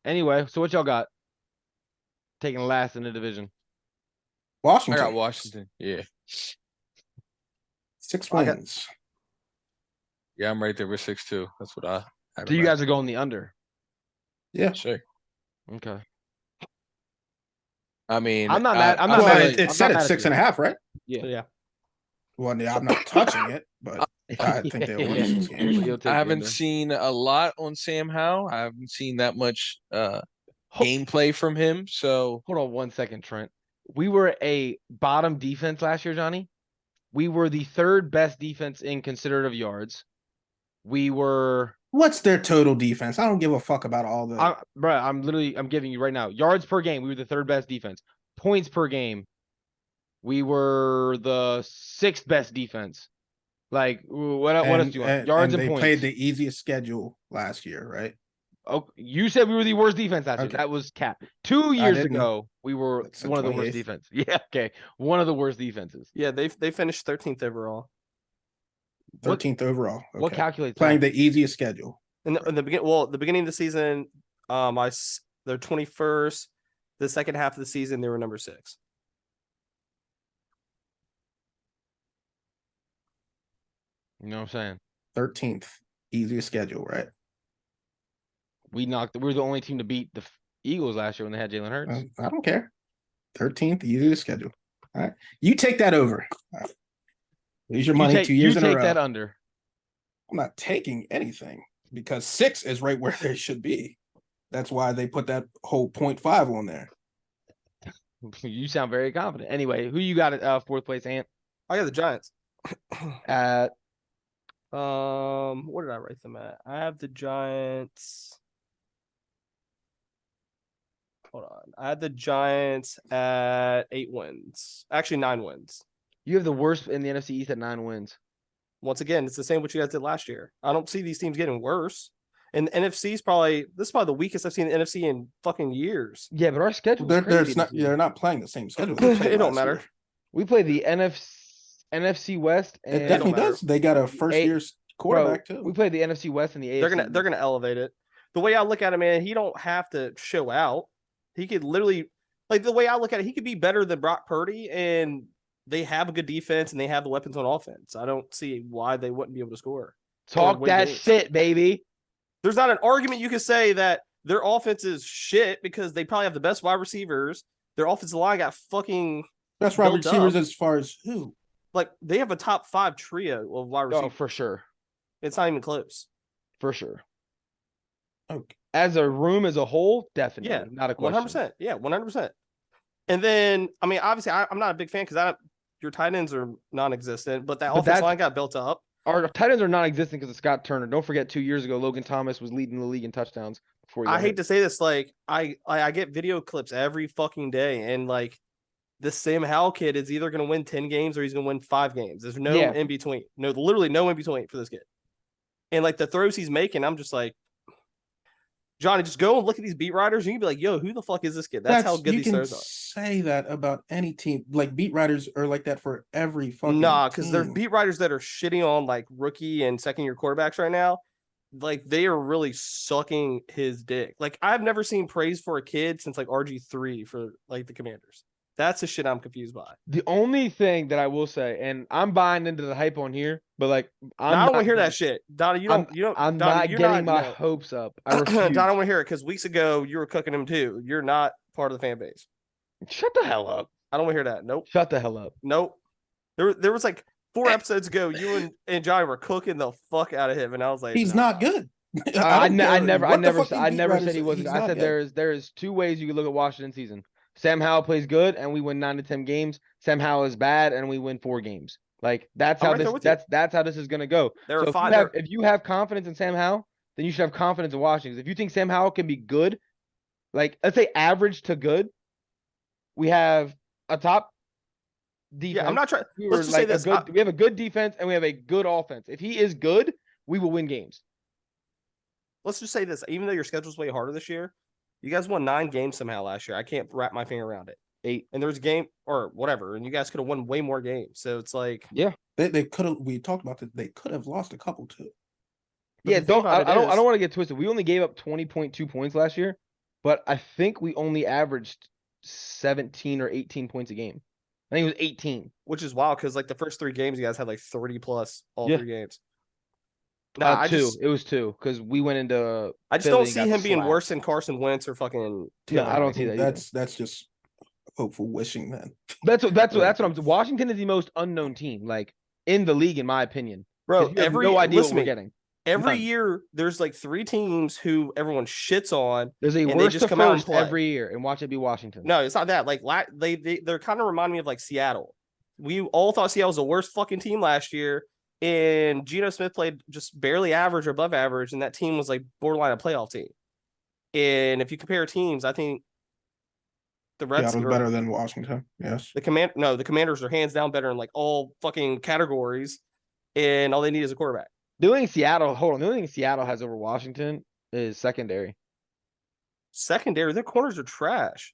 Anyway, so what y'all got? Taking last in the division. I Washington. got Washington. Yeah. 6 I got- wins. Yeah, I'm right there with 6-2. That's what I have. So you guys are going the under. Yeah. Sure. Okay. I mean, I'm not mad. I'm I not feel mad Well, at like- you. it's I'm set not at mad six you. and a half, right? Yeah. Well, yeah, I'm not touching it, but I think they'll win 6 games. You'll take I the haven't under. seen a lot on Sam Howell. I haven't seen that much Ho- gameplay from him. So Hold on 1 second, Trent. We were a bottom defense last year, Johnny. We were the 3rd best defense in considered of yards. We were, What's their total defense? I don't give a fuck about all the. I'm giving you right now. Yards per game, we were the 3rd best defense. Points per game, we were the 6th best defense. Like, what else do you want? Yards and they points. played the easiest schedule last year, right? Oh, you said we were the worst defense last year. Okay. That was cap. 2 years didn't. ago, we were That's the one of the worst 28th. defense. Yeah, okay. One of the worst defenses. Yeah, they finished 13th overall. 13th overall. What Okay. calculates Playing that? the easiest schedule. In the beginning, well, the beginning of the season, they're 21st. The second half of the season, they were number 6. You know what I'm saying? 13th easiest schedule, right? We were the only team to beat the Eagles last year when they had Jalen Hurts. I don't care. 13th easiest schedule. All right, you take that over. All right. Use your money 2 years you in a take row. that under. I'm not taking anything because 6 is right where they should be. That's why they put that whole 0.5 on there. You sound very confident. Anyway, who you got at 4th place, Ant? I got the Giants. At What did I write them at? I have the Giants. Hold on. I had the Giants at 8 wins. Actually, 9 wins. you have the worst in the NFC East at 9 wins. Once again, it's the same what you guys did last year. I don't see these teams getting worse. And the NFC is probably the weakest I've seen the NFC in fucking years. Yeah, but our schedule. They're not playing the same schedule. they played It don't last matter. year. We play the NFC West, and It definitely matter. does. They got a first year's quarterback Bro, too. we played the NFC West and the AFC. They're gonna elevate it. The way I look at it, man, he don't have to show out. He could literally, like the way I look at it, he could be better than Brock Purdy, and they have a good defense and they have the weapons on offense. I don't see why they wouldn't be able to score. Talk win that games. shit, baby. There's not an argument you could say that their offense is shit because they probably have the best wide receivers. Their offensive line got fucking Best wide built receivers up. as far as who? Like they have a top 5 trio of wide Oh, receivers. for sure. It's not even close. For sure. Okay. As a room as a whole, definitely. Yeah, Not a question. 100%. Yeah, 100%. And then, I mean, obviously, I'm not a big fan because your tight ends are non-existent, but that offensive line got built up. Our tight ends are non-existent because of Scott Turner. Don't forget, 2 years ago, Logan Thomas was leading the league in touchdowns before he got I hate hit. to say this, like I get video clips every fucking day, and like this Sam Howell kid is either going to win 10 games or he's going to win 5 games. There's no in between. No, literally no in between for this kid. And like the throws he's making, I'm just like, Johnny, just go and look at these beat writers, and you'd be like, "Yo, who the fuck is this kid?" That's how good these throws are. Say that about any team. Like beat writers are like that for every fucking. Nah, because there's team. beat writers that are shitting on like rookie and second-year quarterbacks right now. Like they are really sucking his dick. Like I've never seen praise for a kid since like RG3 for like the Commanders. That's the shit I'm confused by. The only thing that I will say, and I'm buying into the hype on here, but like I don't want to hear that shit, Donna. You don't. I'm Donna, not you're getting my no. hopes up. I refuse. Donna, I don't want to hear it because weeks ago you were cooking him too. You're not part of the fan base. Shut the hell up. I don't want to hear that. Nope. Shut the hell up. Nope. There was like 4 episodes ago, you and Johnny were cooking the fuck out of him, and I was like, he's nah. not good. I never said said he wasn't. I said there is 2 ways you can look at Washington season. Sam Howell plays good and we win 9 to 10 games. Sam Howell is bad and we win 4 games. Like that's how that's how this is gonna go. So if you have confidence in Sam Howell, then you should have confidence in Washington. If you think Sam Howell can be good, like let's say average to good, we have a top defense. Yeah, I'm not trying. Let's just say this. We have a good defense and we have a good offense. If he is good, we will win games. Let's just say this. Even though your schedule's way harder this year, you guys won 9 games somehow last year. I can't wrap my finger around it. 8. And there was a game or whatever, and you guys could have won way more games. So it's like, yeah, they could have. We talked about that. They could have lost a couple too. Yeah, I don't want to get twisted. We only gave up 20.2 points last year, but I think we only averaged 17 or 18 points a game. I think it was 18, which is wild because like the first 3 games, you guys had like 30 plus all 3 games. No, it was 2 because we went into. I just don't see him being worse than Carson Wentz or fucking. No, I don't see that. That's just hopeful wishing, man. That's what I'm. Washington is the most unknown team, like in the league, in my opinion. Bro, no idea what we're getting. Every year, there's like 3 teams who everyone shits on. There's a worst to first every year, and watch it be Washington. No, it's not that. Like they're kind of remind me of like Seattle. We all thought Seattle was the worst fucking team last year. And Geno Smith played just barely average or above average, and that team was like borderline a playoff team. And if you compare teams, I think the Redskins are better than Washington. Yes. The Commanders are hands down better in like all fucking categories, and all they need is a quarterback. The only thing Seattle has over Washington is secondary. Secondary, their corners are trash.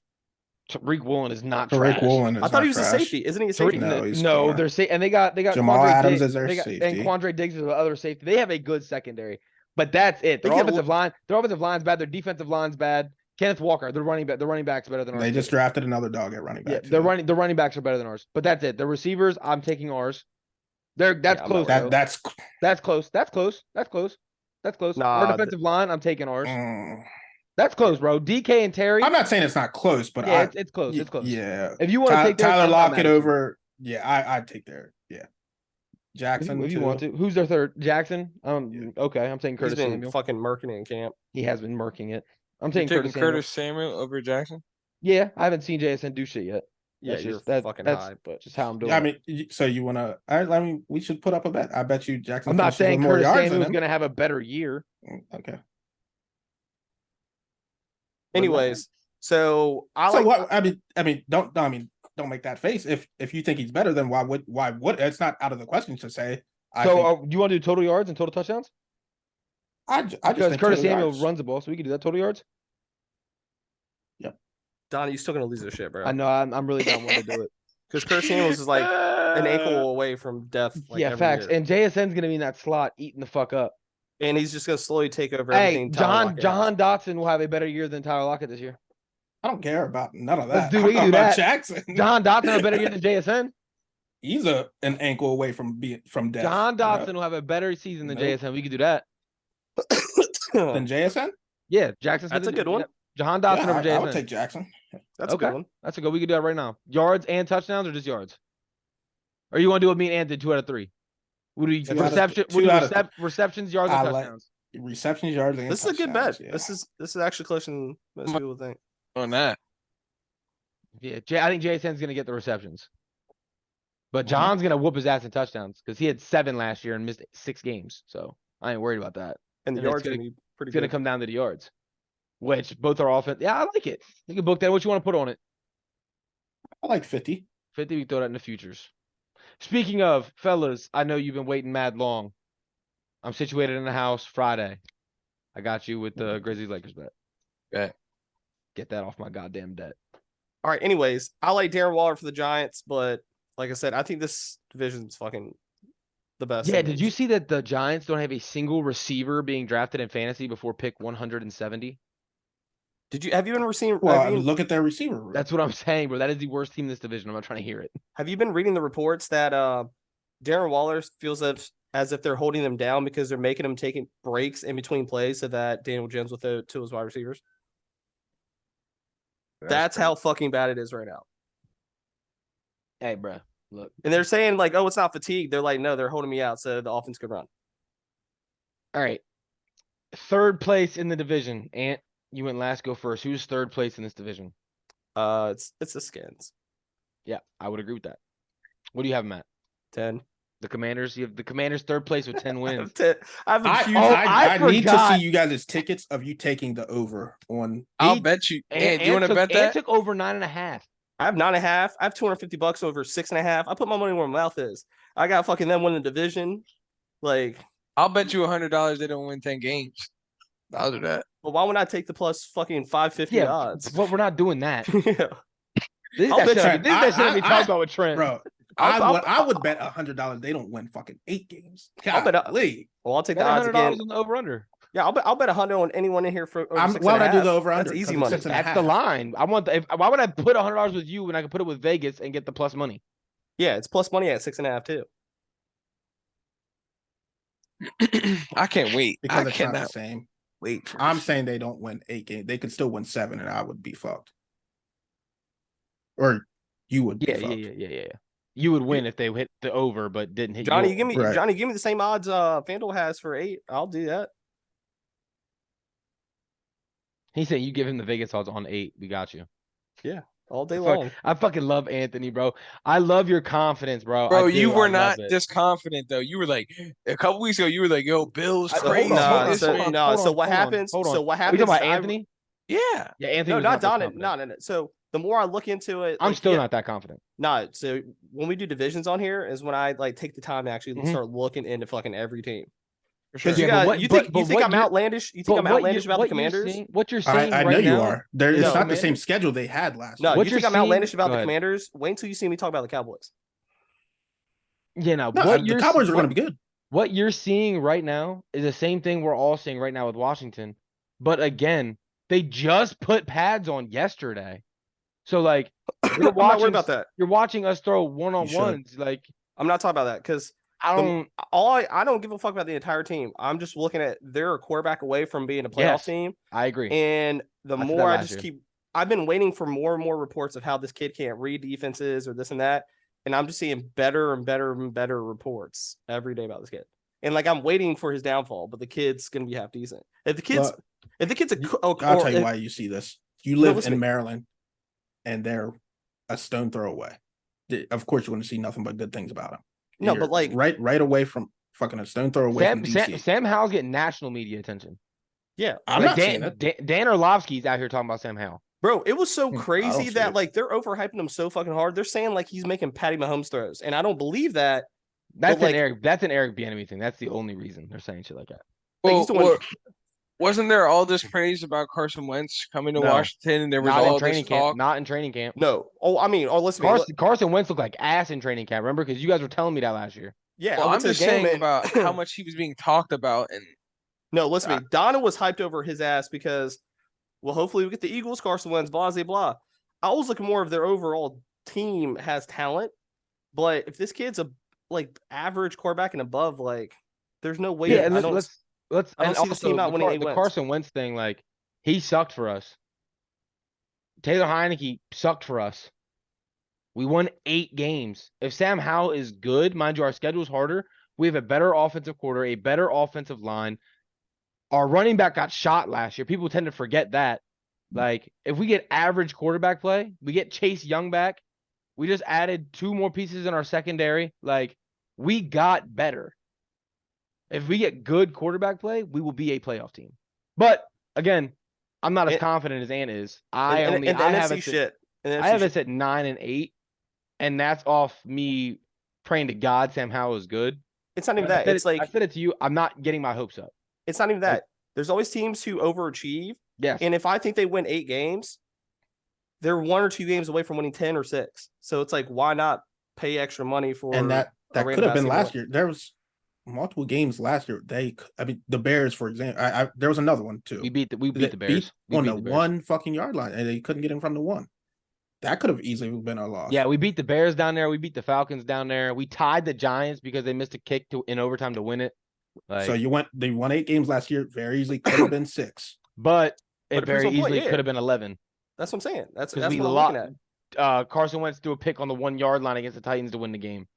Tariq Woolen is not trash. I thought he was a safety. Isn't he a safety? No, they're and they got Jamal Adams as their safety. And Quandre Diggs is the other safety. They have a good secondary, but that's it. Their offensive line's bad. Their defensive line's bad. Kenneth Walker, the running back's better than ours. They just drafted another dog at running back. Yeah, the running backs are better than ours. But that's it. The receivers, I'm taking ours. That's close. That's close. That's close. Nah, our defensive line, I'm taking ours. That's close, bro. DK and Terry. I'm not saying it's not close, but it's close. It's close. Yeah. If you want to take Tyler Lockett over, I'd take there. Yeah. Jackson. If you want to. Who's their third? Jackson. Okay. I'm taking Curtis Samuel. Fucking murking it in camp. He has been murking it. I'm taking Curtis Samuel over Jackson. Yeah, I haven't seen JSN do shit yet. Yeah, that's fucking high, but just how I'm doing. Yeah, I mean, so you want to? I mean, we should put up a bet. I bet you Jackson. I'm not saying Curtis Samuel is going to have a better year. Okay. Anyways, so what? I mean, don't make that face. If you think he's better, then why would it's not out of the question to say. Do you want to do total yards and total touchdowns? I just because Curtis Samuel runs the ball, so we can do that. Total yards. Yep. Donnie, you're still gonna lose this shit, bro. I know. I'm really not wanting to do it because Curtis Samuel is like an ankle away from death. Like, facts. Year. And JSN's gonna be in that slot, eating the fuck up. And he's just gonna slowly take over everything. John Dotson will have a better year than Tyler Lockett this year. I don't care about none of that. We can do that. Jackson. John Dotson will have a better year than JSN. He's an ankle away from death. John Dotson will have a better season than JSN. We could do that. Than JSN? Yeah, Jackson's That's a gonna good one. Jahan Dotson over I would JSN. take Jackson. That's a Okay. good one. That's a go. We could do that right now. Yards and touchdowns, or just yards? Or you want to do what me and Ant did, 2 out of 3? We'll do Two out of- reception. two We'll out do of receptions, yards, I and like- touchdowns. Receptions, yards, and This is a good bet. touchdowns, yeah. This is actually closer than most people think. On that. Yeah, I think JSN's gonna get the receptions, but Mhm. John's gonna whoop his ass in touchdowns because he had 7 last year and missed 6 games. So I ain't worried about that. And the And it's yards gonna- gonna be pretty It's gonna good. come down to the yards, which both are offense. Yeah, I like it. You can book that. What you want to put on it? I like 50. 50. We throw that in the futures. Speaking of fellas, I know you've been waiting mad long. I'm situated in the house Friday. I got you with the Grizzlies Lakers bet. Bet. Get that off my goddamn debt. All right. Anyways, I like Darren Waller for the Giants, but like I said, I think this division's fucking the best. Yeah, in did it. you see that the Giants don't have a single receiver being drafted in fantasy before pick 170? Have you been receiving? Well, have, you, look at their receiver room. That's what I'm saying, bro. That is the worst team in this division. I'm not trying to hear it. have you been reading the reports that Darren Waller feels as if they're holding them down because they're making him taking breaks in between plays so that Daniel Jones will throw to his wide receivers? That's how fucking bad it is right now. Hey, bro, look. And they're saying like, oh, it's not fatigue. They're like, no, they're holding me out so the offense could run. All right. 3rd place in the division. Ant, you went last. Go first. Who's 3rd place in this division? It's the Skins. Yeah, I would agree with that. What do you have, Matt? 10. The Commanders. You have the Commanders 3rd place with 10 wins. I have a huge. I need to forgot. see you guys' tickets of you taking the over on. I'll bet you. And do you want to bet Ant that? took over 9.5. I have 9.5. I have $250 over 6.5. I put my money where my mouth is. I got fucking them winning the division. Like, I'll bet you $100 they don't win 10 games. I'll do that. well, why would I take the plus fucking 550 Yeah, odds? but we're not doing that. Yeah. This I'll bet is you- that shit we talked about with Trent. Bro, I'll- I would bet $100 they don't win fucking 8 games. I'll bet Golly. Well, I'll take the Bet odds $100 again. on the over under. Yeah, I'll bet 100 on anyone in here for. Over Why would I do 6.5. the over under? That's easy money. That's the line. I want. Why would I put $100 with you when I could put it with Vegas and get the plus money? Yeah, it's plus money at 6.5 too. I can't wait. Because I it's not the cannot same. wait. For I'm this. saying they don't win 8 games. They could still win 7, and I would be fucked. Or you would be Yeah, fucked. yeah. You would win if they hit the over, but didn't hit. Johnny, your give me Right. Johnny, give me the same odds FanDuel has for 8. I'll do that. He said you give him the Vegas odds on 8. We got you. All day Fuck, long. I fucking love Anthony, bro. I love your confidence, bro. Bro, I do. you I were love not it. this confident though. You were like a couple weeks ago. You were like, "Yo, Bill's So crazy." hold on, hold on, this hold way." on, no, hold so on, what hold on, happens? hold on. So what Are we happens? talking about is I- Anthony? Yeah, Yeah, Anthony. No, was not this Don. confident. No. So the more I look into it, I'm like, still yeah, not that confident. No, so when we do divisions on here is when I like take the time to actually Mhm. start looking into fucking every team. for sure. Because you Yeah, but got what- you but- think but you think what I'm you're- outlandish? You But think I'm what outlandish about the what Commanders? What you're saying I right know you now, are. It's No, not the same Commanders- schedule they had last No, year. What you you're think I'm seeing- outlandish about go the ahead. Commanders? Wait until you see me talk about the Cowboys. You know, No, what the you're Cowboys are what- going to be good. What you're seeing right now is the same thing we're all seeing right now with Washington. But again, they just put pads on yesterday. So like I'm not worried about that. You're watching us throw one-on-ones. Like I'm not talking about that because I don't I don't give a fuck about the entire team. I'm just looking at they're a quarterback away from being a playoff Yes. team. I agree. And the I said more that I last just year. I've been waiting for more and more reports of how this kid can't read defenses or this and that. And I'm just seeing better and better and better reports every day about this kid. And like I'm waiting for his downfall, but the kid's gonna be half decent. If the kid's I'll tell you why you see this. You No, live listen in to me. Maryland, and they're a stone throw away. Of course, you want to see nothing but good things about them. No, but like right away from fucking a stone throw away from DC. Sam Howell's getting national media attention. yeah, I'm Like not saying that. Dan Orlovsky's out here talking about Sam Howell. bro, it was so I don't crazy see that it. like they're overhyping him so fucking hard. They're saying like he's making Patty Mahomes throws, and I don't believe that. That's like- an Eric Bieniemy thing. That's the only reason they're saying shit like that. Like, Well, he's doing- wasn't there all this praise about Carson Wentz coming to No. Washington, and there was Not in all training this camp. talk? Not in training camp. No, listen, to me. Carson Wentz looked like ass in training camp. Remember, because you guys were telling me that last year. Yeah, Well, I went I'm to the just game saying and- about how much he was being talked about, and No, listen to me. Donna was hyped over his ass because, well, hopefully we get the Eagles. Carson Wentz, blah, blah, blah. I was looking more of their overall team has talent, but if this kid's a like average quarterback and above, like there's no way. Yeah, and I don't. let's I don't and see this team also not winning 8 the wins. Carson Wentz thing. Like He sucked for us. Taylor Heineke sucked for us. We won 8 games. If Sam Howell is good, mind you, our schedule's harder. We have a better offensive quarter, a better offensive line. Our running back got shot last year. People tend to forget that. Like, if we get average quarterback play, we get Chase Young back. We just added 2 more pieces in our secondary. Like, we got better. If we get good quarterback play, we will be a playoff team. But again, I'm not as confident as Ant is. I have it at 9 and 8, and that's off me praying to God Sam Howell is good. It's not even that. It's like I said it to you. I'm not getting my hopes up. It's not even that. There's always teams who overachieve. Yes. And if I think they win 8 games, they're 1 or 2 games away from winning 10 or 6. So it's like, why not pay extra money for? And that could have been last year. There was multiple games last year. The Bears, for example. There was another one too. We beat the Bears on the 1 fucking yard line, and they couldn't get in front of the 1. That could have easily been our loss. Yeah, we beat the Bears down there. We beat the Falcons down there. We tied the Giants because they missed a kick in overtime to win it. So they won 8 games last year. Very easily could have been 6. But it very easily could have been 11. That's what I'm saying. That's what I'm looking at. Carson Wentz threw a pick on the 1 yard line against the Titans to win the game.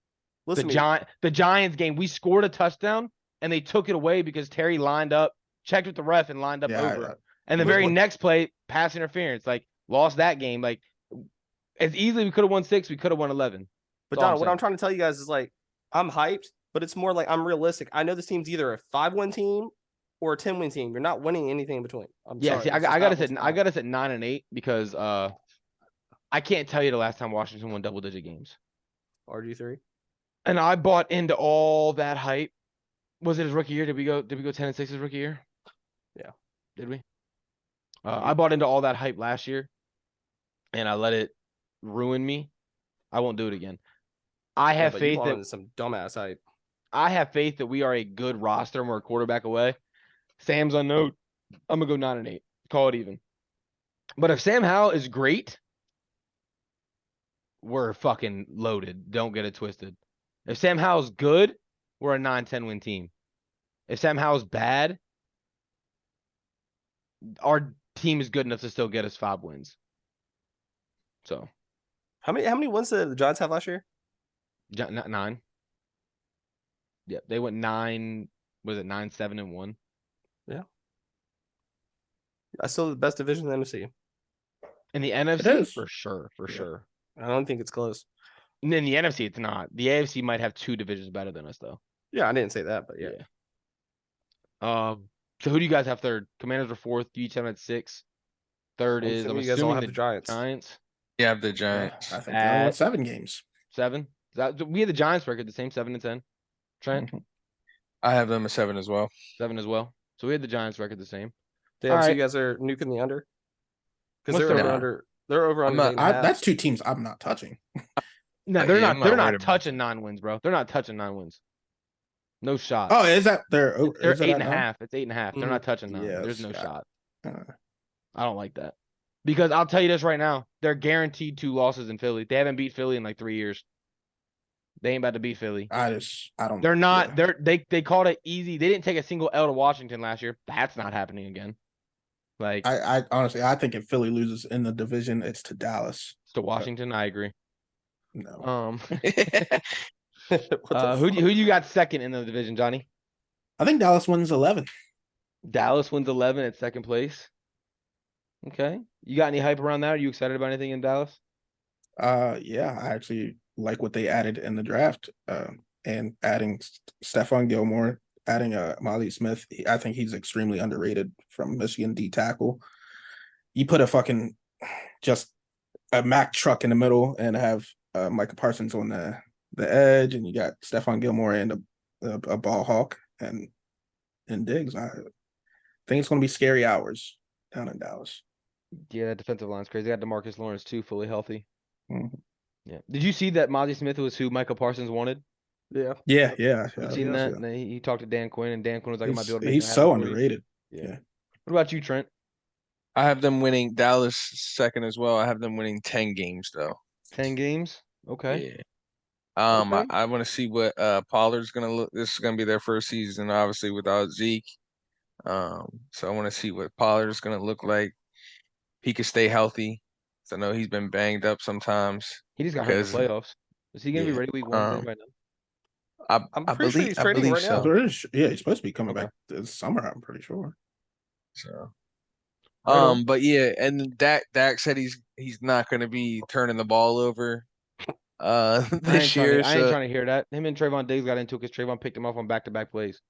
Listen, the Giants game, we scored a touchdown and they took it away because Terry checked with the ref and lined up over. And the very next play, pass interference, like lost that game. Like as easily we could have won 6, we could have won 11. But Don, what I'm trying to tell you guys is like I'm hyped, but it's more like I'm realistic. I know this team's either a 5-win team or a 10-win team. You're not winning anything in between. See, I got us at 9 and 8 because I can't tell you the last time Washington won double-digit games. RG3. And I bought into all that hype. Was it his rookie year? Did we go 10 and 6 his rookie year? Yeah. Did we? I bought into all that hype last year, and I let it ruin me. I won't do it again. I have faith that some dumbass hype. I have faith that we are a good roster and we're a quarterback away. Sam's unknown. I'm gonna go 9 and 8. Call it even. But if Sam Howell is great, we're fucking loaded. Don't get it twisted. If Sam Howell's good, we're a 9-10 win team. If Sam Howell's bad, our team is good enough to still get us 5 wins. So, how many wins did the Giants have last year? 9. Yep, they went 9. Was it 9, 7, and 1? Yeah. I still the best division in the NFC. In the NFC, for sure. I don't think it's close. In the NFC, it's not. The AFC might have 2 divisions better than us, though. Yeah, I didn't say that, but yeah. So who do you guys have third? Commanders are 4th. You each have at 6. Third is I'm you guys all assuming have the Giants. Yeah, I have the Giants. I think they won 7 games. 7. We had the Giants record the same 7 and 10. Trent, I have them at 7 as well. 7 as well. So we had the Giants record the same. Damn, so you guys are nuking the under because they're over under. They're over under. That's 2 teams I'm not touching. No, they're not. They're not touching 9 wins, bro. They're not touching 9 wins. No shot. Oh, is that they're 8.5? It's 8.5. They're not touching 9. Yes, There's no shot. I don't like that because I'll tell you this right now: they're guaranteed 2 losses in Philly. They haven't beat Philly in like 3 years. They ain't about to beat Philly. I don't. They're not. Yeah. They called it easy. They didn't take a single L to Washington last year. That's not happening again. Like I honestly, I think if Philly loses in the division, it's to Dallas. It's to Washington. I agree. No. Who do you got second in the division, Johnny? I think Dallas wins 11. Dallas wins 11 at second place. Okay. You got any hype around that? Are you excited about anything in Dallas? Yeah, I actually like what they added in the draft. And adding Stephon Gilmore, adding Molly Smith. I think he's extremely underrated from Michigan D tackle. You put just a Mack truck in the middle and have Micah Parsons on the edge, and you got Stephon Gilmore and a ball hawk and Diggs. I think it's going to be scary hours down in Dallas. Yeah, that defensive line's crazy. They got DeMarcus Lawrence too, fully healthy. Mm-hmm. Yeah. Did you see that Mozzie Smith was who Michael Parsons wanted? Yeah. You seen that? Yeah. He talked to Dan Quinn, and Dan Quinn was like, "I might be able to make he's so underrated." Yeah. What about you, Trent? I have them winning Dallas second as well. I have them winning 10 games though. 10 games? Okay. Yeah. Okay. I want to see what Pollard's gonna look. This is gonna be their first season, obviously, without Zeke. So I want to see what Pollard's gonna look like. He could stay healthy. So I know he's been banged up sometimes. He just got hurt in the Because playoffs. Is he gonna be yeah, ready week 1? Does anybody know? I'm pretty sure he's training right now. so. Yeah, he's supposed to be coming Okay. back this summer. I'm pretty sure. So Right on. but yeah, and Dak said he's not gonna be turning the ball over this year. I ain't So trying to hear that. Him and Trayvon Diggs got into it because Trayvon picked him off on back-to-back plays.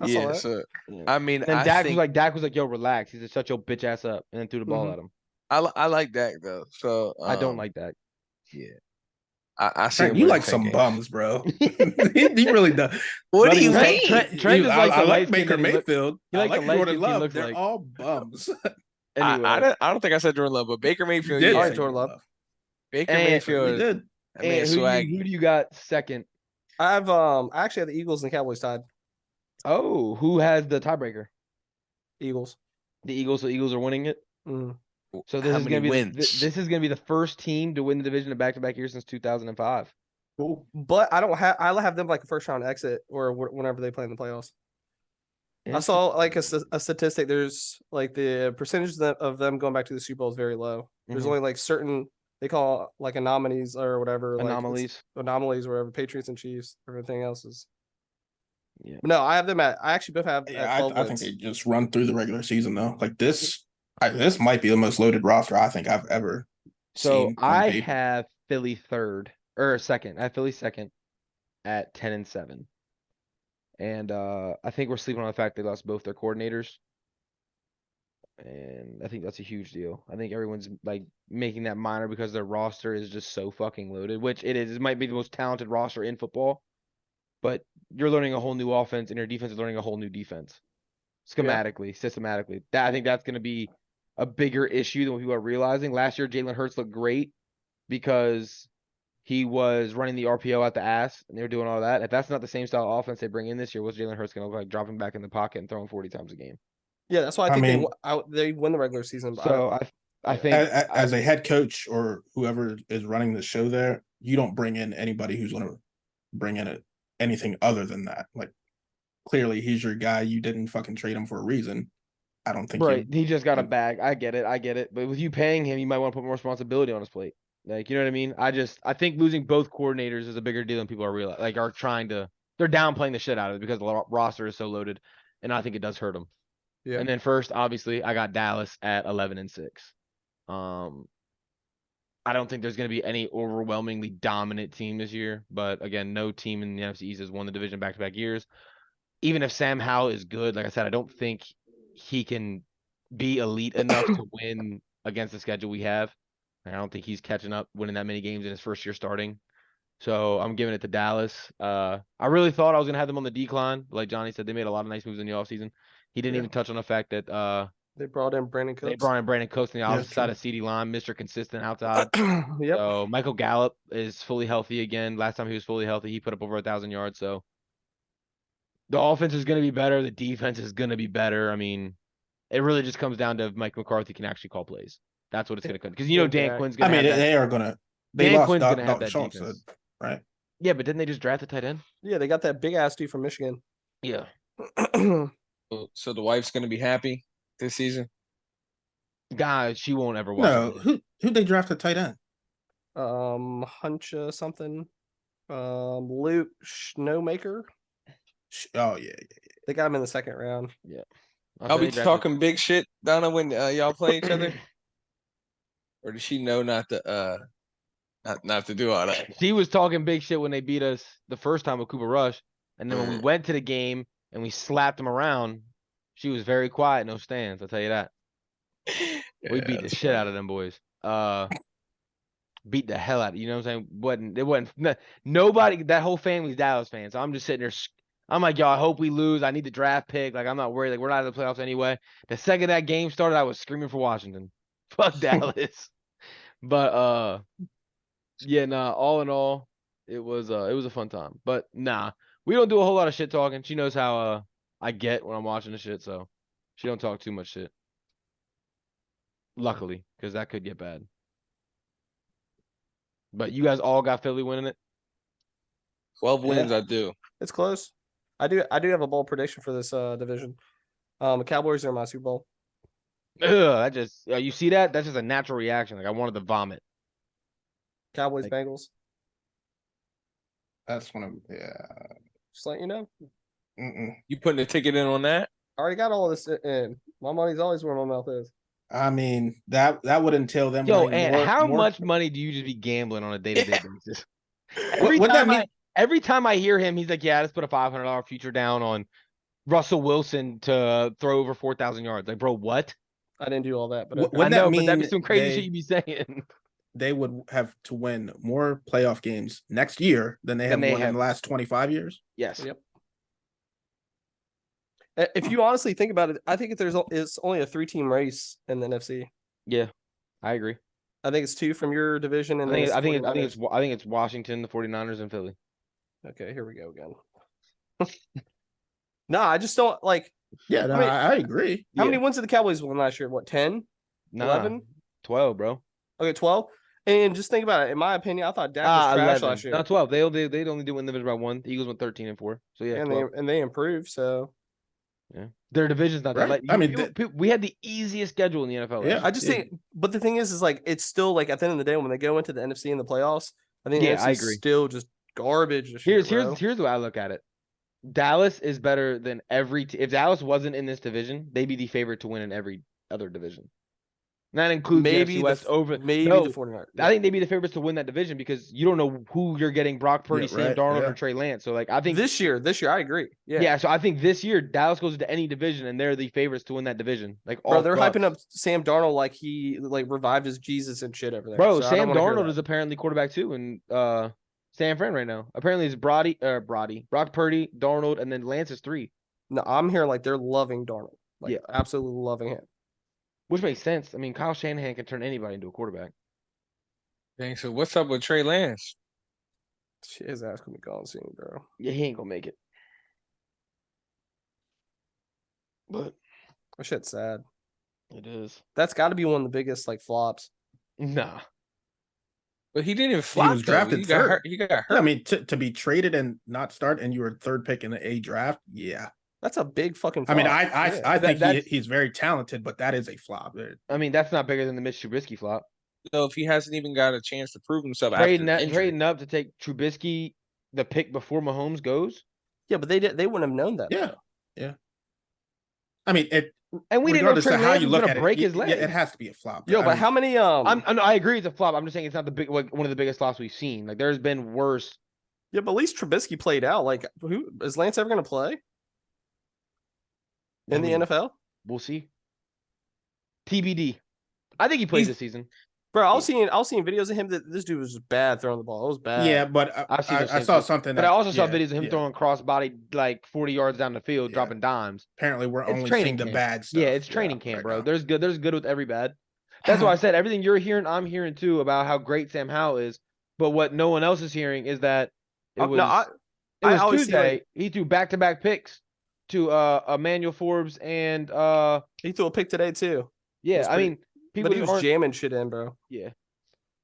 I saw yeah, that. so Yeah. I mean, Then I Dak think was like, yo, relax. He's just shut your bitch ass up, and then threw the ball at him. I like Dak though. So I don't like Dak. Yeah, I see Trent, him you winning like 10 some games. bums, bro. He really does. What Not do you even- mean? Trent just likes I the like light skin Baker that he look- Mayfield. he I likes like the light Jordan skin he Love. looks They're like. all bums. Anyway, I don't think I said Jordan Love, but Baker You Mayfield. did I like say Jordan Love. Baker And- You Mayfield. did. I mean, and swag. who do you got second? I actually have the Eagles and the Cowboys tied. Oh, who has the tiebreaker? Eagles. The Eagles. So the Eagles are winning it. Mm. So this How is many gonna be wins? this is gonna be the first team to win the division in back-to-back years since 2005. Cool. But I have them like a first round exit or whenever they play in the playoffs. I saw like a statistic. There's like the percentage of them going back to the Super Bowl is very low. There's Mhm. only like certain they call like anomalies or whatever. Anomalies. Like anomalies or whatever. Patriots and Chiefs. Everything else is. Yeah. But no, I have them at. I actually both have Yeah, at 12 I think wins. they just run through the regular season though. Like this, this might be the most loaded roster I think I've ever So seen. I have Philly third or second. I have Philly second at 10-7. And I think we're sleeping on the fact they lost both their coordinators. And I think that's a huge deal. I think everyone's like making that minor because their roster is just so fucking loaded, which it is. It might be the most talented roster in football, but you're learning a whole new offense and your defense is learning a whole new defense. Schematically, systematically. I think that's going to be a bigger issue than what people are realizing. Last year, Jalen Hurts looked great because he was running the RPO out the ass and they were doing all that. If that's not the same style of offense they bring in this year, what's Jalen Hurts going to look like dropping back in the pocket and throwing 40 times a game? Yeah, that's why I I think mean- they win the regular season. But So I think as a head coach or whoever is running the show there, you don't bring in anybody who's going to bring in anything other than that. Like clearly he's your guy. You didn't fucking trade him for a reason. I don't think right. He just got a and- bag. I get it. But with you paying him, you might want to put more responsibility on his plate. Like, you know what I mean? I think losing both coordinators is a bigger deal than people are they're downplaying the shit out of it because the roster is so loaded, and I think it does hurt them. Yeah. And then first, obviously, I got Dallas at 11-6. I don't think there's going to be any overwhelmingly dominant team this year, but again, no team in the NFC East has won the division back-to-back years. Even if Sam Howell is good, like I said, I don't think he can be elite enough to win against the schedule we have. I don't think he's catching up winning that many games in his first year starting. So I'm giving it to Dallas. I really thought I was going to have them on the decline. Like Johnny said, they made a lot of nice moves in the offseason. He didn't even touch on the fact that they brought in Brandon Cooks. they brought in Brandon Cooks on the opposite true. side of CD line, Mr. Consistent outside. Yep. So Michael Gallup is fully healthy again. Last time he was fully healthy, he put up over 1,000 yards. So the offense is going to be better. The defense is going to be better. I mean, it really just comes down to if Mike McCarthy can actually call plays. That's what it's going to come. Because you know Dan Quinn's going I to mean, have that. they are going to. They Dan lost Quinn's going to have Dalton that Schultz, defense. right? Yeah, but didn't they just draft the tight end? Yeah, they got that big ass dude from Michigan. Yeah. So the wife's gonna be happy this season. Guys, she won't ever watch No, it. who they drafted tight end? Huncha something. Luke Snowmaker. Oh yeah. They got him in the second round. I'll be talking big shit, Donna, when y'all play each other. Or does she know not to not to do all that? She was talking big shit when they beat us the first time with Cooper Rush. And then when we went to the game and we slapped them around, she was very quiet, no stands. I'll tell you that. We beat the shit out of them boys. Beat the hell out of you know what I'm saying? Nobody, that whole family's Dallas fans. So I'm just sitting there. I'm like, yo, I hope we lose. I need the draft pick. Like, I'm not worried. Like, we're not in the playoffs anyway. The second that game started, I was screaming for Washington. Fuck Dallas. But yeah, nah, all in all, it was a fun time. But nah, we don't do a whole lot of shit talking. She knows how I get when I'm watching the shit, so she don't talk too much shit. Luckily, because that could get bad. But you guys all got Philly winning it? 12 wins, Yeah. I do. It's close. I do have a bold prediction for this division. The Cowboys are my Super Bowl. Ugh, you see that? That's just a natural reaction. Like I wanted to vomit. Cowboys, Like- Bengals. That's one of Just let you know. You putting the ticket in on that? I already got all this in. My money's always where my mouth is. I mean, that would entail them. Yo, winning and more, how more- much money do you just be gambling on a day-to-day Yeah. basis? Wouldn't that mean- Every time I hear him, he's like, "Yeah, let's put a $500 future down on Russell Wilson to throw over 4,000 yards." Like, bro, what? I didn't do all that, but Wh- okay. I Wouldn't that know, but that'd be mean some crazy they- shit you'd be saying. They would have to win more playoff games next year than they have won in the last 25 years. Yes. Yep. If you honestly think about it, I think it's only a 3-team race in the NFC. Yeah, I agree. I think it's 2 from your division, and then I think it's 49ers. it's Washington, the 49ers, and Philly. Okay, here we go again. No, I just don't like. Yeah, no, I mean- I agree. How many wins did the Cowboys win last year? What, 10? Nah, 11? 12, bro. Okay, 12. And just think about it. In my opinion, I thought Dak was trash 11. last year. Not 12. They only did win the division by 1. The Eagles went 13-4. So yeah, and 12. they improved. So Yeah. Their division's not Right. that. I mean, we had the easiest schedule in the NFL. Yeah. last I just Yeah. think, but the thing is like it's still like at the end of the day when they go into the NFC in the playoffs, I think Yeah, the I NFC 's agree. still just garbage. This year, bro. Here's the way I look at it. Dallas is better than if Dallas wasn't in this division, they'd be the favorite to win in every other division. And that includes maybe the the West over. maybe No, the 49ers. I think they'd be the favorites to win that division because you don't know who you're getting: Brock Purdy, Yeah, Sam right, Darnold, yeah. or Trey Lance. So like, I think this year, I agree. Yeah, yeah. So I think this year Dallas goes into any division and they're the favorites to win that division. Like, bro, all they're Bucks. hyping up Sam Darnold like he like revived his Jesus and shit over there. Bro, So I don't Sam wanna hear Darnold that. is apparently quarterback too, and San Fran right now. Apparently it's Brock Purdy, Darnold, and then Lance is 3, No, I'm hearing like they're loving Darnold. Like Yeah. absolutely loving him. which makes sense. I mean, Kyle Shanahan can turn anybody into a quarterback. Dang, so what's up with Trey Lance? Shit, his ass gonna be gone soon, bro. Yeah, he ain't gonna make it. But That shit's sad. it is. That's got to be one of the biggest like flops. Nah. But he didn't flop. was though. drafted He got third. hurt. He got hurt. I mean, to be traded and not start, and you were third pick in the A draft. Yeah, That's a big fucking I flop. mean, Yeah. I think that's- he's very talented, but that is a flop. I mean, that's not bigger than the Mitch Trubisky flop. So if he hasn't even got a chance to prove himself Trading after injury, trading up to take Trubisky, the pick before Mahomes goes. Yeah, but they wouldn't have known that. Yeah, yeah. I mean, it. And we didn't know regardless Trey of how Lance you was look gonna at break it, his leg. yeah, it has to be a flop. Yo, I but mean, how many I agree it's a flop. I'm just saying it's not one of the biggest flops we've seen. Like there's been worse. Yeah, but at least Trubisky played out. Like, who is Lance ever going to play in the NFL? We'll see. TBD. I think he plays He's- this season. Bro, I was seeing videos of him that this dude was just bad throwing the ball. It was bad. Yeah, but I've seen those I same saw things. something. But I also saw yeah, videos of him yeah. throwing crossbody like 40 yards down the field, Yeah. dropping dimes. Apparently, we're It's only training seeing the camp. bad stuff. Yeah, it's training camp, right bro. now. There's good with every bad. That's why I said everything you're hearing, I'm hearing too about how great Sam Howell is. But what no one else is hearing is that it was, no, it I was always see, Tuesday. like- He threw back-to-back picks to Emmanuel Forbes and he threw a pick today too. yeah, That's I pretty- mean people But he was aren't- jamming shit in, bro. yeah.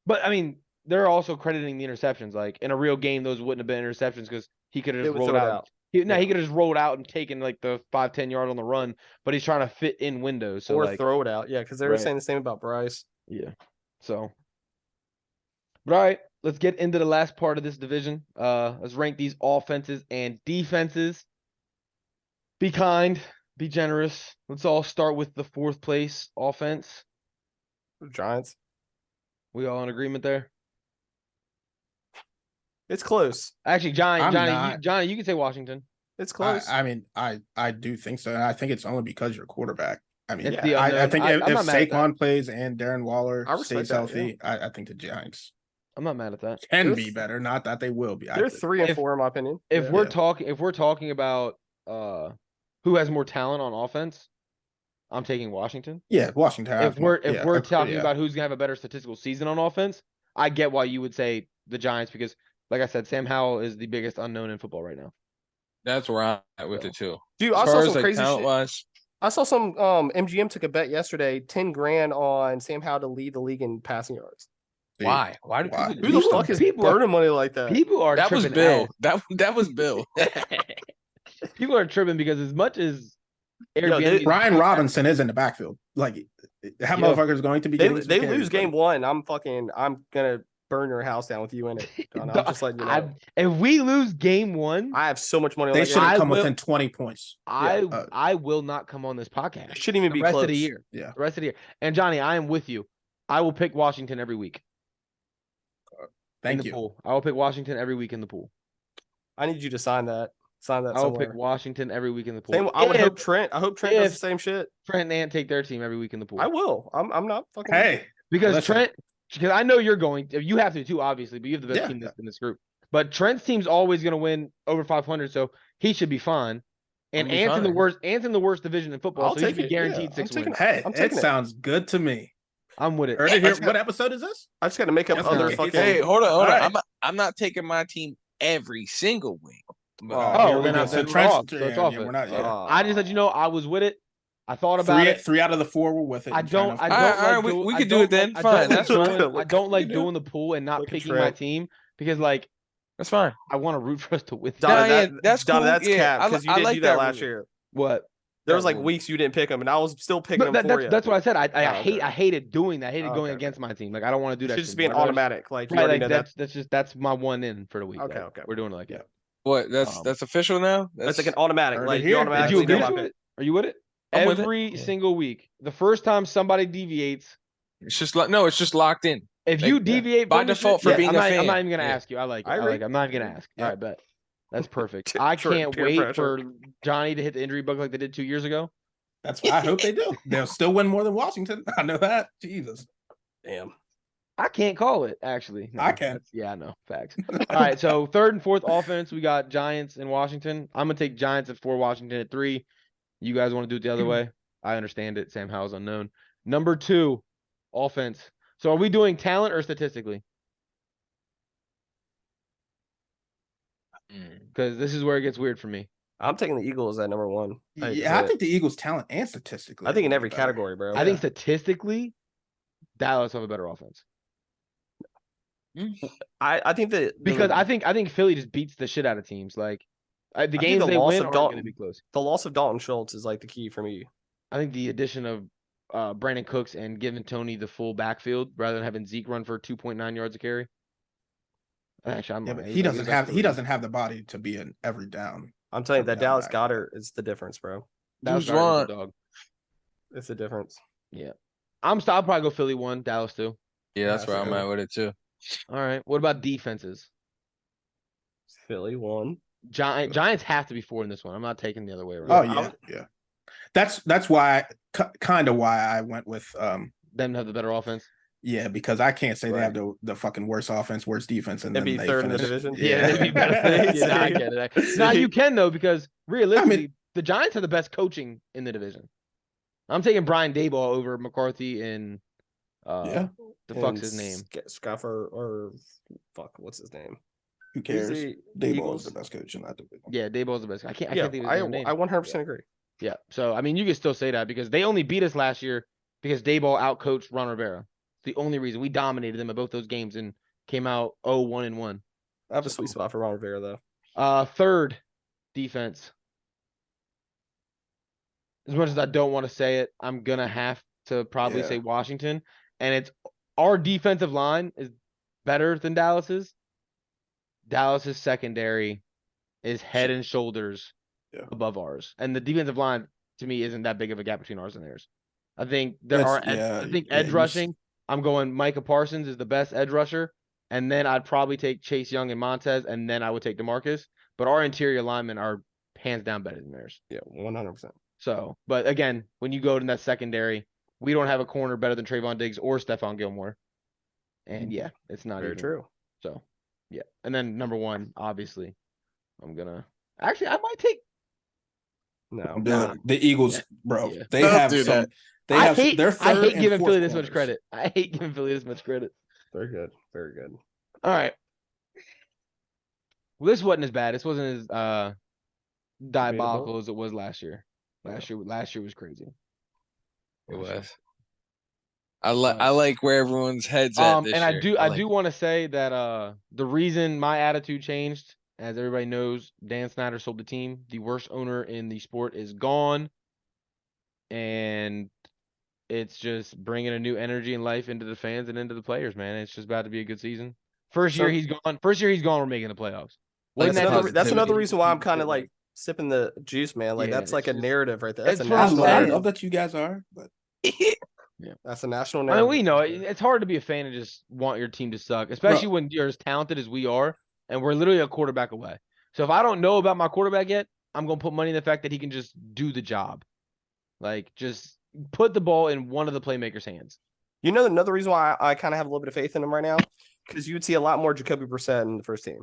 But I mean, they're also crediting the interceptions. Like in a real game, those wouldn't have been interceptions because he could have They just would rolled throw it out. out. He Yeah. could have just rolled out and taken like the 5-10 yard on the run, but he's trying to fit in windows. So or like, throw it out. Yeah, because they were Right. saying the same about Bryce. yeah. So, but all right, let's get into the last part of this division. Let's rank these offenses and defenses. Be kind, be generous. Let's all start with the 4th place offense. Giants. We all in agreement there? It's close. Actually, I'm Johnny, not. Johnny, you can say Washington. It's close. I mean, I do think so, and I think it's only because you're quarterback. I mean, It's the I unknown. think I'm if not mad at that. Saquon plays and Darren Waller I respect stays that, healthy, I think the Giants I'm not mad at that. can They're be th- better. Not that they will be. They're 3 and if- 4 in my opinion. If Yeah. we're talking about who has more talent on offense, I'm taking Washington. Yeah, Washington. has If more- we're yeah, talking yeah. about who's gonna have a better statistical season on offense, I get why you would say the Giants because, like I said, Sam Howell is the biggest unknown in football right now. that's where I'm at with it too. Dude, I As saw far some as like crazy talent shit. wise, I saw some MGM took a bet yesterday, 10 grand on Sam Howell to lead the league in passing yards. See, why? Why do Why? people Who do the stuff? fuck is people are- burning money like that? People are That was tripping Bill. ass. That was Bill. People are tripping because as much as Airbnb. Brian Robinson is in the backfield. Like, how Yeah. motherfuckers going to be getting some They carries, lose game one. I'm gonna burn your house down with you in it. Don. I'm just letting you know. If we lose game one, I have so much money on They that game. shouldn't I come will- within 20 points. I will not come on this podcast. It shouldn't even the be rest close. of the year. Yeah. The rest of the year. And Johnny, I am with you. I will pick Washington every week. Thank in the you. Pool. I will pick Washington every week in the pool. I need you to sign that. Sign that I will somewhere. pick Washington every week in the pool. Same, I would If hope Trent. I hope Trent does if- the same shit. Trent and Ant take their team every week in the pool. I will. I'm not fucking. Hey, Because listen. Trent, because I know you're going. You have to too, obviously, but you have the best Yeah. team in this group. But Trent's team's always going to win over 500, so he should be fine. And He'll be Ant's in the fine. worst. Ant's in the worst division in football, I'll so he take should be it, yeah. guaranteed I'm 6 taking wins. Hey, I'm it taking it. sounds good to me. I'm with it. Heard it here. just What episode is this? I just got to make up That's other okay. fucking. Hey, hold on. Alright. I'm not taking my team every single week. Oh, here we then go. I'm- So then we're Trent's- off. So it's yeah, off yeah, it. we're not. Yeah. I just let you know I was with it. I thought about it. Three out of the four were with it. I and trying don't. to- I don't Alright, like alright, doing- we I could do don't it then. like- Fine, I don't that's like fine. doing- I don't like You doing the pool and not Look at picking my Trent. team because like That's fine. I want to root for us to win. Donna, Nah, yeah, that, that's Donna, cool. that's Yeah, cap I because you li- I didn't like do that that last rule. year. What? There was That like rule. weeks you didn't pick them, and I was still picking No, them for you. that's what I said. I Oh, okay. hated doing that. I hated Oh, going okay, against my team. Like I don't want to do It that. should just shit be an anymore. I'd rather- automatic. Like you Right, already like know that. that's my one in for the week. Okay, like, okay. We're doing it like that. What? That's Um, official now. That's like an automatic. Heard Like it you here. Did automatically you agree know to my it? pick. Are you with it? I'm with it. Every Yeah. single week. The first time somebody deviates, It's just like no. It's just locked in. if Like, you yeah. deviate By from the default shit, for being I'm a not, I'm fan. not even gonna Yeah. ask you. I like it. I I agree. like it. I'm not even gonna ask. Yeah. All right, bet. That's perfect. I can't Peer wait pressure. for Johnny to hit the injury bug like they did 2 years ago. That's what I hope they do. They'll still win more than Washington. I know that. Jesus. Damn. I can't call it actually. I can. Yeah, I know. Facts. All right, so third and fourth offense, we got Giants and Washington. I'm gonna take Giants at 4, Washington at 3. You guys want to do it the other way? I understand it. Sam Howell's unknown. Number 2, offense. So are we doing talent or statistically? Because this is where it gets weird for me. I'm taking the Eagles at number 1. Yeah, I think the Eagles' talent and statistically. I think in are every better. category, bro. I think Yeah. statistically, Dallas have a better offense. I think that Because I think Philly just beats the shit out of teams. Like the think games the they loss win of aren't going to Dalton- be close. the loss of Dalton Schultz is like the key for me. I think the addition of Brandon Cooks and giving Tony the full backfield rather than having Zeke run for 2.9 yards a carry. Actually, I'm Yeah, but lying. he It was doesn't like have 3. the body to be in every down. I'm telling you that Yeah, Dallas back. Goddard is the difference, bro. That was Who's Gardner's won? dog. It's the difference. I'll probably go Philly 1, Dallas 2. Yeah, that's Yeah, where I'm so- at with it too. All right. What about defenses? Philly 1. Giants have to be 4 in this one. I'm not taking the other way around. Oh I yeah, yeah. That's why kind of why I went with Them to have the better offense. yeah, because I can't say they have Right. the fucking worst offense, worst defense, and They'd then be they third in the finish- division. Yeah, they'd be better. Yeah, nah, I get it. Now you can though, because realistically, the Giants have the best coaching in the division. I'm taking Brian Daboll over McCarthy and Yeah. the fuck's his name? Scuffer or fuck, what's his name? Who cares? the Daboll Eagles? is the best coach in that division. Yeah, Daboll's the best. I can't Yeah, think of his damn name. I 100% agree. Yeah. So I mean, you can still say that because they only beat us last year because Daboll outcoached Ron Rivera. It's the only reason we dominated them at both those games and came out 0-1-1. I have a sweet spot for Ron Rivera though. Third, defense. As much as I don't want to say it, I'm gonna have to probably Yeah. say Washington. And it's our defensive line is better than Dallas's. Dallas's secondary is head and shoulders Yeah. above ours. And the defensive line to me isn't that big of a gap between ours and theirs. I think there That's- are yeah, I think yeah, edge you s- rushing. I'm going Micah Parsons is the best edge rusher. And then I'd probably take Chase Young and Montez, and then I would take DeMarcus. But our interior linemen are hands down better than theirs. Yeah, 100%. So, but again, when you go to that secondary, we don't have a corner better than Trayvon Diggs or Stephon Gilmore. And yeah, it's not Very even. true. So, yeah. And then number 1, obviously, I'm gonna actually I might take. No. The Eagles, bro. Yeah. They Don't have do some. that. They I have. hate, They're I third hate and giving fourth Philly this much corners. credit. I hate giving Philly this much credit. Very good. Very good. All right. Well, this wasn't as bad. This wasn't as diabolical as it was last year. Last year was crazy. It was. I like where everyone's heads at this And year. I do want to say that the reason my attitude changed, as everybody knows, Dan Snyder sold the team. The worst owner in the sport is gone. and it's just bringing a new energy and life into the fans and into the players, man. It's just about to be a good season. First year he's gone. We're making the playoffs. Like, That's another positivity. reason why I'm kind of like sipping the juice, man. Like Yeah, that's like it's a just- narrative right there. That's a it's for national I narrative. love that you guys are, but That's a national I narrative. mean, we know it's hard to be a fan and just want your team to suck, especially Bro. when you're as talented as we are, and we're literally a quarterback away. So if I don't know about my quarterback yet, I'm gonna put money in the fact that he can just do the job. Like, just put the ball in one of the playmakers' hands. You know another reason why I kind of have a little bit of faith in him right now? Because you would see a lot more Jacoby Brissett in the first team.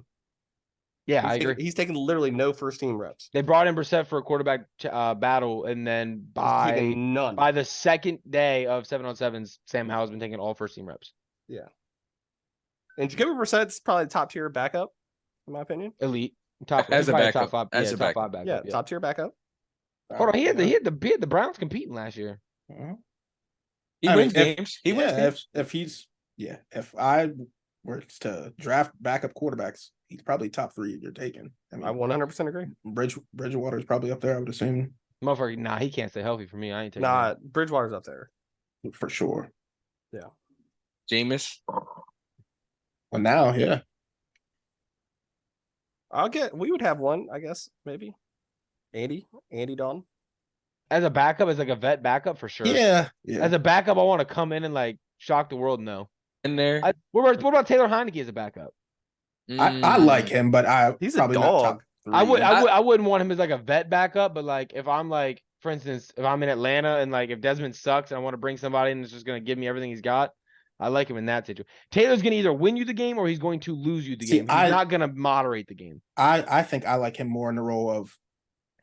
Yeah, I agree. He's taking literally no first team reps. They brought in Brissett for a quarterback battle, and then He's by taking none. the second day of 7-on-7s, Sam Howell's been taking all first team reps. And Jacoby Brissett's probably the top tier backup, in my opinion. Elite, top As he's a probably backup. top five. As yeah, a top backup. five backup. Yeah, Yeah, top tier backup. Hold on, he had the Browns competing last year. He I wins mean, if- games. He wins yeah, games. if I were to draft backup quarterbacks, he's probably top 3 you're taking. I I mean, 100% agree. Bridgewater is probably up there, I would assume, Motherfucker, nah, he can't stay healthy for me. I ain't taking Nah, him. Bridgewater's up there. for sure. Jameis. Well, now, yeah. We would have one, I guess, maybe. Andy Dalton. As a backup, as like a vet backup for sure. Yeah. As a backup, I want to come in and like shock the world. No. In there. What about Taylor Heineke as a backup? I like him, but He's a probably not top dog. 3. I wouldn't want him as like a vet backup, but like if I'm like, for instance, if I'm in Atlanta and like if Desmond sucks and I want to bring somebody in that's just gonna give me everything he's got, I like him in that situation. Taylor's gonna either win you the game or he's going to lose you the See, game. He's not gonna moderate the game. I think I like him more in the role of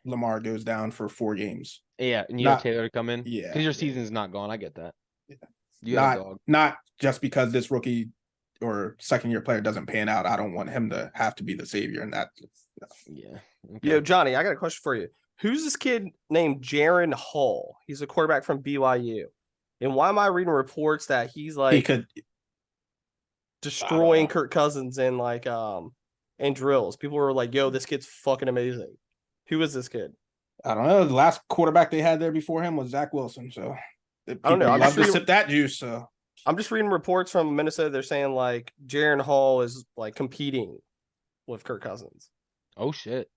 Lamar goes down for 4 games. Yeah, and you have Not- Taylor to come in. yeah, Because your yeah. season's not gone. I get that. Yeah. You got a dog. Not just because this rookie or second year player doesn't pan out. I don't want him to have to be the savior in that. Yeah. Yo, Okay. Johnny, I got a question for you. Who's this kid named Jaron Hall? He's a quarterback from BYU. And why am I reading reports that he's He like could. destroying know. Kirk Cousins in like in drills? People were like, yo, this kid's fucking amazing. Who is this kid? I don't know. The last quarterback they had there before him was Zach Wilson. So I don't know. people I'm love just to reading- sip that juice. So I'm just reading reports from Minnesota. They're saying like Jaron Hall is like competing with Kirk Cousins. Oh shit.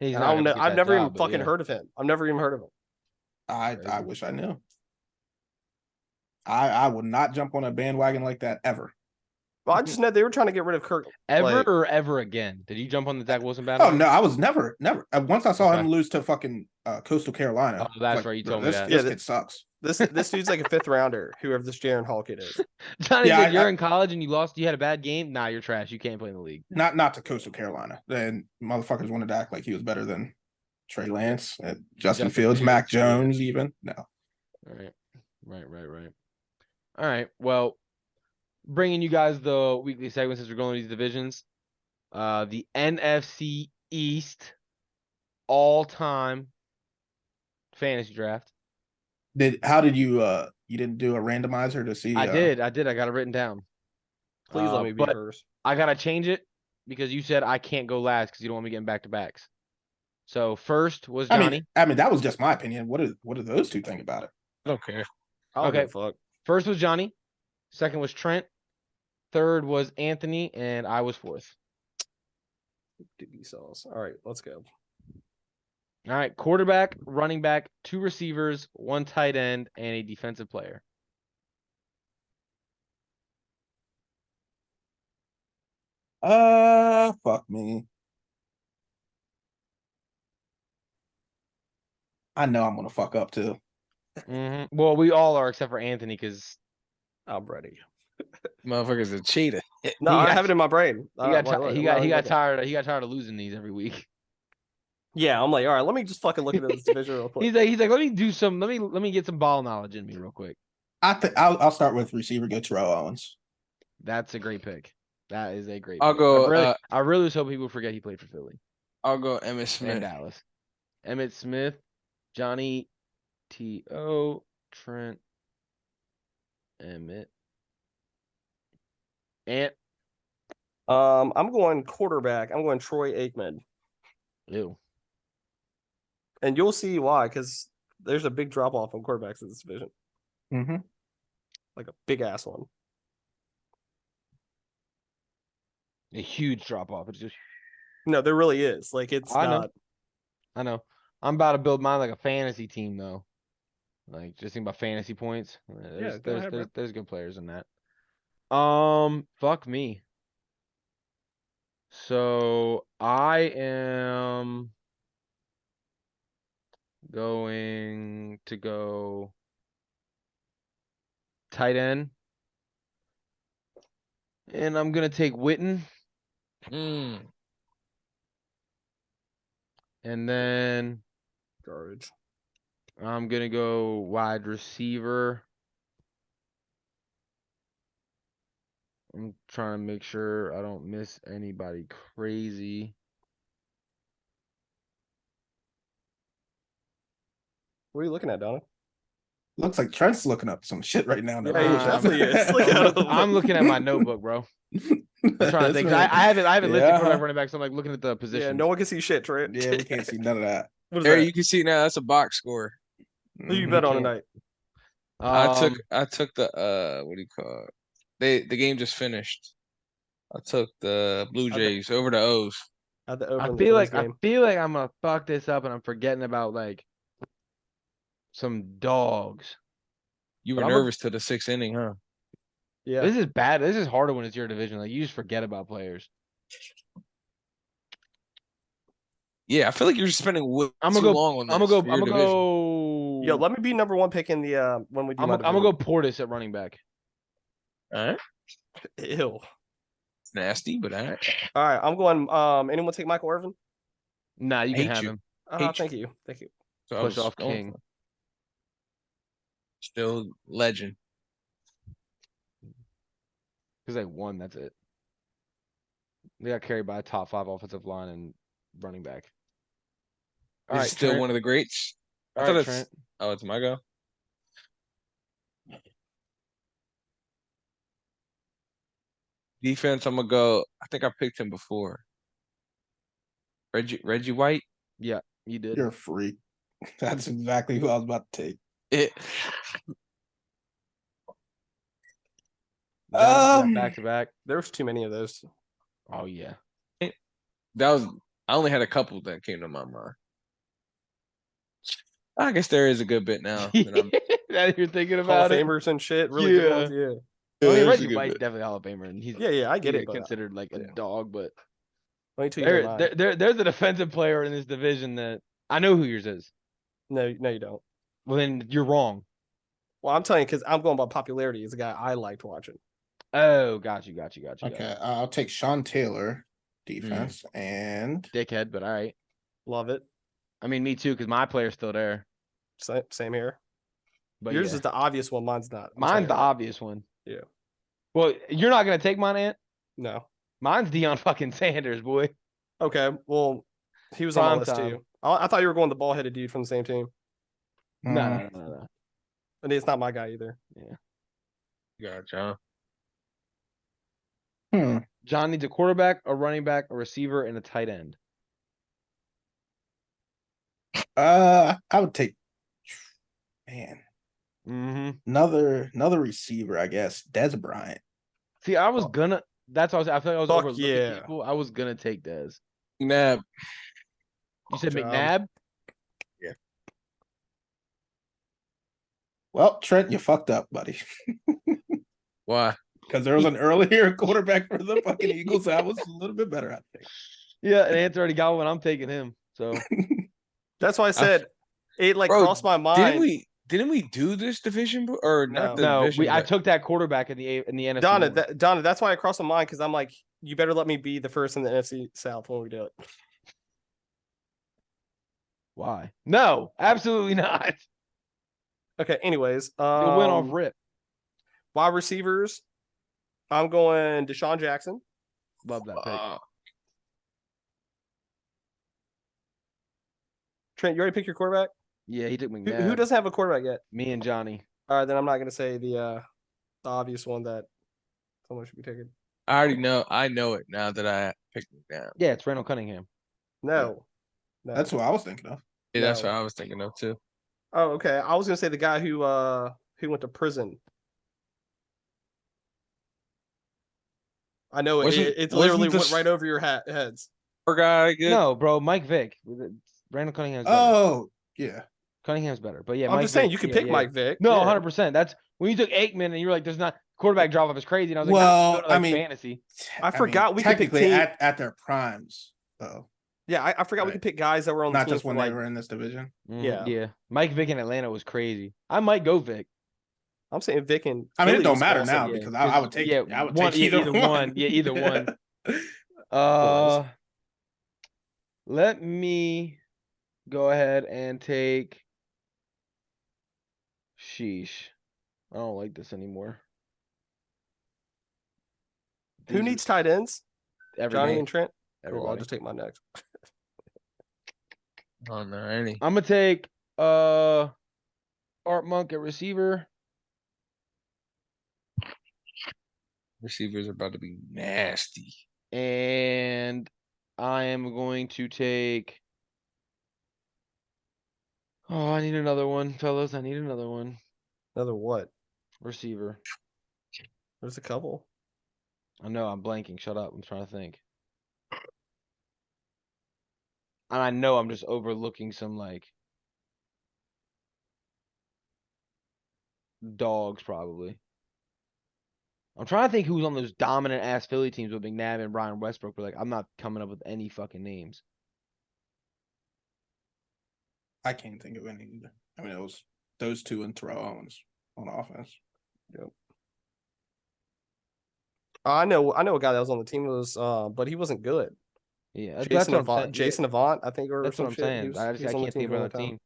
He's And not I don't gonna know. get I've that never even job, but fucking yeah. heard of him. I've never even heard of him. I Crazy. wish I knew. I would not jump on a bandwagon like that ever. Well, I just know they were trying to get rid of Kirk. Ever like- or ever again? Did you jump on the Zach Wilson Oh battle? no, I was never. Once I saw Okay. him lose to fucking Coastal Carolina. Oh, that's like, right, you bro, told me this, that. This Yeah, kid sucks. This dude's like a 5th rounder, whoever this Jaron Hall kid is. Johnny, Yeah, like, you're I- in college and you lost. You had a bad game. Nah, you're trash. You can't play in the league. Not to Coastal Carolina. Then motherfuckers wanted to act like he was better than Trey Lance, Justin Fields, Mac Fields, yeah. Jones, even. No. All right. Right. All right. Well, bringing you guys the weekly segment since we're going to these divisions. The NFC East all-time fantasy draft. How did you didn't do a randomizer to see? I did. I got it written down. Please let me be but first. I gotta change it because you said I can't go last because you don't want me getting back to backs. So first was Johnny. I mean that was just my opinion. What do those two think about it? I don't care. I don't okay. give a fuck. First was Johnny. Second was Trent. Third was Anthony, and I was fourth. DB sauce. All right, let's go. All right, quarterback, running back, 2 receivers, 1 tight end, and a defensive player. Fuck me. I know I'm gonna fuck up too. Well, we all are except for Anthony because I'm ready. Motherfucker's a cheater. No, He I got- have it in my brain. he got tired of losing these every week. Yeah, I'm like, all right, let me just fucking look into this division real quick. He's like, let me get some ball knowledge in me real quick. I'll start with receiver. Go Terrell Owens. That's a great pick. That is a great. I'll pick. go, I really was hoping people forget he played for Philly I'll go Emmitt and Smith. Dallas. Emmitt Smith, Johnny, T.O., Trent, Emmitt, and I'm going quarterback. I'm going Troy Aikman. ew. And you'll see why, because there's a big drop off on quarterbacks in this division, Mm-hmm. like a big ass one. A huge drop off. It's just No, there really is. Like it's I know. not. I know. I'm about to build mine like a fantasy team though. Like just think about fantasy points. There's go ahead, bro. there's good players in that. Fuck me. So I am going to go tight end. And I'm gonna take Witten. Mm. And then Garbage. I'm gonna go wide receiver. I'm trying to make sure I don't miss anybody crazy. What are you looking at, Donna? Looks like Trent's looking up some shit right now. Yeah, he definitely is. Look at him. I'm looking at my notebook, bro. I'm trying to think. 'Cause I haven't listed quarterback, running back, so I'm like looking at the position. Yeah, no one can see shit, Trent. Yeah, we can't see none of that. What is There that? you can see now. That's a box score. Who you bet on can't. tonight? I took the what do you call it? The game just finished. I took the Blue Jays over the O's. At the over I in the feel Phillies like game. I'm gonna fuck this up, and I'm forgetting about like some dogs. You But were I'm a- nervous to the 6th inning, huh? Yeah. This is bad. This is harder when it's your division. Like you just forget about players. Yeah, I feel like you're just spending I'm too gonna go. long on this. I'm gonna go. for your I'm gonna division. go. Yo, let me be number one pick in the when we do I'm my gonna division. go Portis at running back. All right, Ew. it's nasty, but all right. All right, I'm going. Anyone take Michael Irvin? Nah, you can Hate have you. him. Thank you. Thank you. So I Push was off going King. for it. Still legend. Because they won. That's it. They got carried by a top 5 offensive line and running back. All He's right, still Trent. one of the greats. I All thought right, it's Trent. oh, it's my go. Defense, I'm gonna go. I think I picked him before. Reggie White. Yeah, you did. You're a freak. That's exactly who I was about to take. It. John, back to back. There's too many of those. Oh yeah. That was. I only had a couple that came to my mind. I guess there is a good bit now. That I'm, Now you're thinking Hall of about it. Famers and shit. Really good ones. Yeah. I mean, there's a Reggie good White's bit. definitely Hall of Famer, and he's Yeah, I get it. But considered like a yeah. dog. But let me tell you mine. there's a defensive player in this division that I know who yours is. No, you don't. Well, then you're wrong. Well, I'm telling you because I'm going by popularity. He's a guy I liked watching. Oh, got you. Okay, I'll take Sean Taylor, defense, and Dickhead, but all right. Love it. I mean, me too, because my player's still there. Same here. But Yours yeah. is the obvious one. Mine's not. Mine's the obvious one. Yeah. Well, you're not gonna take mine, Ant. No. Mine's Deion fucking Sanders, boy. Okay. Well, he was on Prime my list time. too. I thought you were going the ball headed dude from the same team. No. And it's not my guy either. Yeah, John. John needs a quarterback, a running back, a receiver, and a tight end. I would take man Mm-hmm. another receiver, I guess. Des Bryant. See, I was gonna. That's what I feel like I was Fuck overlooking yeah. people. I was gonna take Dez. Nah, You said Job. McNabb. Well, Trent, you fucked up, buddy. why? Because there was an earlier quarterback for the fucking Eagles that was a little bit better, I think. Yeah, and Ant's already got one. I'm taking him. So That's why I said it like Bro, crossed my mind. Didn't we do this division or not the no, division? I but- took that quarterback in the NFC. Donna, North. Donna, that's why I crossed my mind because I'm like, you better let me be the first in the NFC South when we do it. Why? No, absolutely not. Okay. Anyways, You'll win off rip. wide receivers. I'm going Deshaun Jackson. Love that pick. Trent, you already picked your quarterback. Yeah, he took Who, McNabb. who doesn't have a quarterback yet? Me and Johnny. All right, then I'm not going to say the obvious one that someone should be taking. I already know. I know it now that I picked it down. Yeah, it's Randall Cunningham. No, That's what I was thinking of. Yeah, that's No. what I was thinking of too. Oh, okay. I was gonna say the guy who went to prison. I know it's literally went right over your heads. Poor guy, good. No, bro, Mike Vick. Brandon Cunningham's better. Oh, yeah. Cunningham's better. But yeah, I'm Mike just saying Vick, you could yeah, pick yeah. Mike Vick. No, yeah. 100%. That's when you took Aikman and you were like, "There's not quarterback drop off is crazy." And I was like, Well, "Go to, like, I mean, fantasy." I forgot we could pick technically team- at their primes, though. Yeah, I forgot we Right. could pick guys that were on the Not team just for when like. they were in this division. Yeah. Yeah. Mike Vick in Atlanta was crazy. I might go Vick. I'm saying Vick and I mean, it Philly don't was matter awesome. now Yeah, because I would take. yeah, I would one- take yeah, either one. Yeah, either one. Let me go ahead and take. Sheesh. I don't like this anymore. Who These are needs tight ends? everybody. Johnny and Trent. Cool, I'll Everybody. just take my next. Oh no, any I'm gonna take Art Monk at receiver. receivers are about to be nasty. And I am going to take. Oh, I need another one, fellas. I need another one. Another what? Receiver. There's a couple. I know I'm blanking. Shut up. I'm trying to think. And I know I'm just overlooking some like dogs probably. I'm trying to think who's on those dominant ass Philly teams with McNabb and Brian Westbrook, but like I'm not coming up with any fucking names. I can't think of any either. I mean, it was those two and Terrell Owens on offense. Yep. I know a guy that was on the team was but he wasn't good. Yeah, that's Jason what I'm saying. Avant, Jason Avant, I think, or That's what some I'm shit. saying. He was, I he was on the can't think team of for a long another time. team.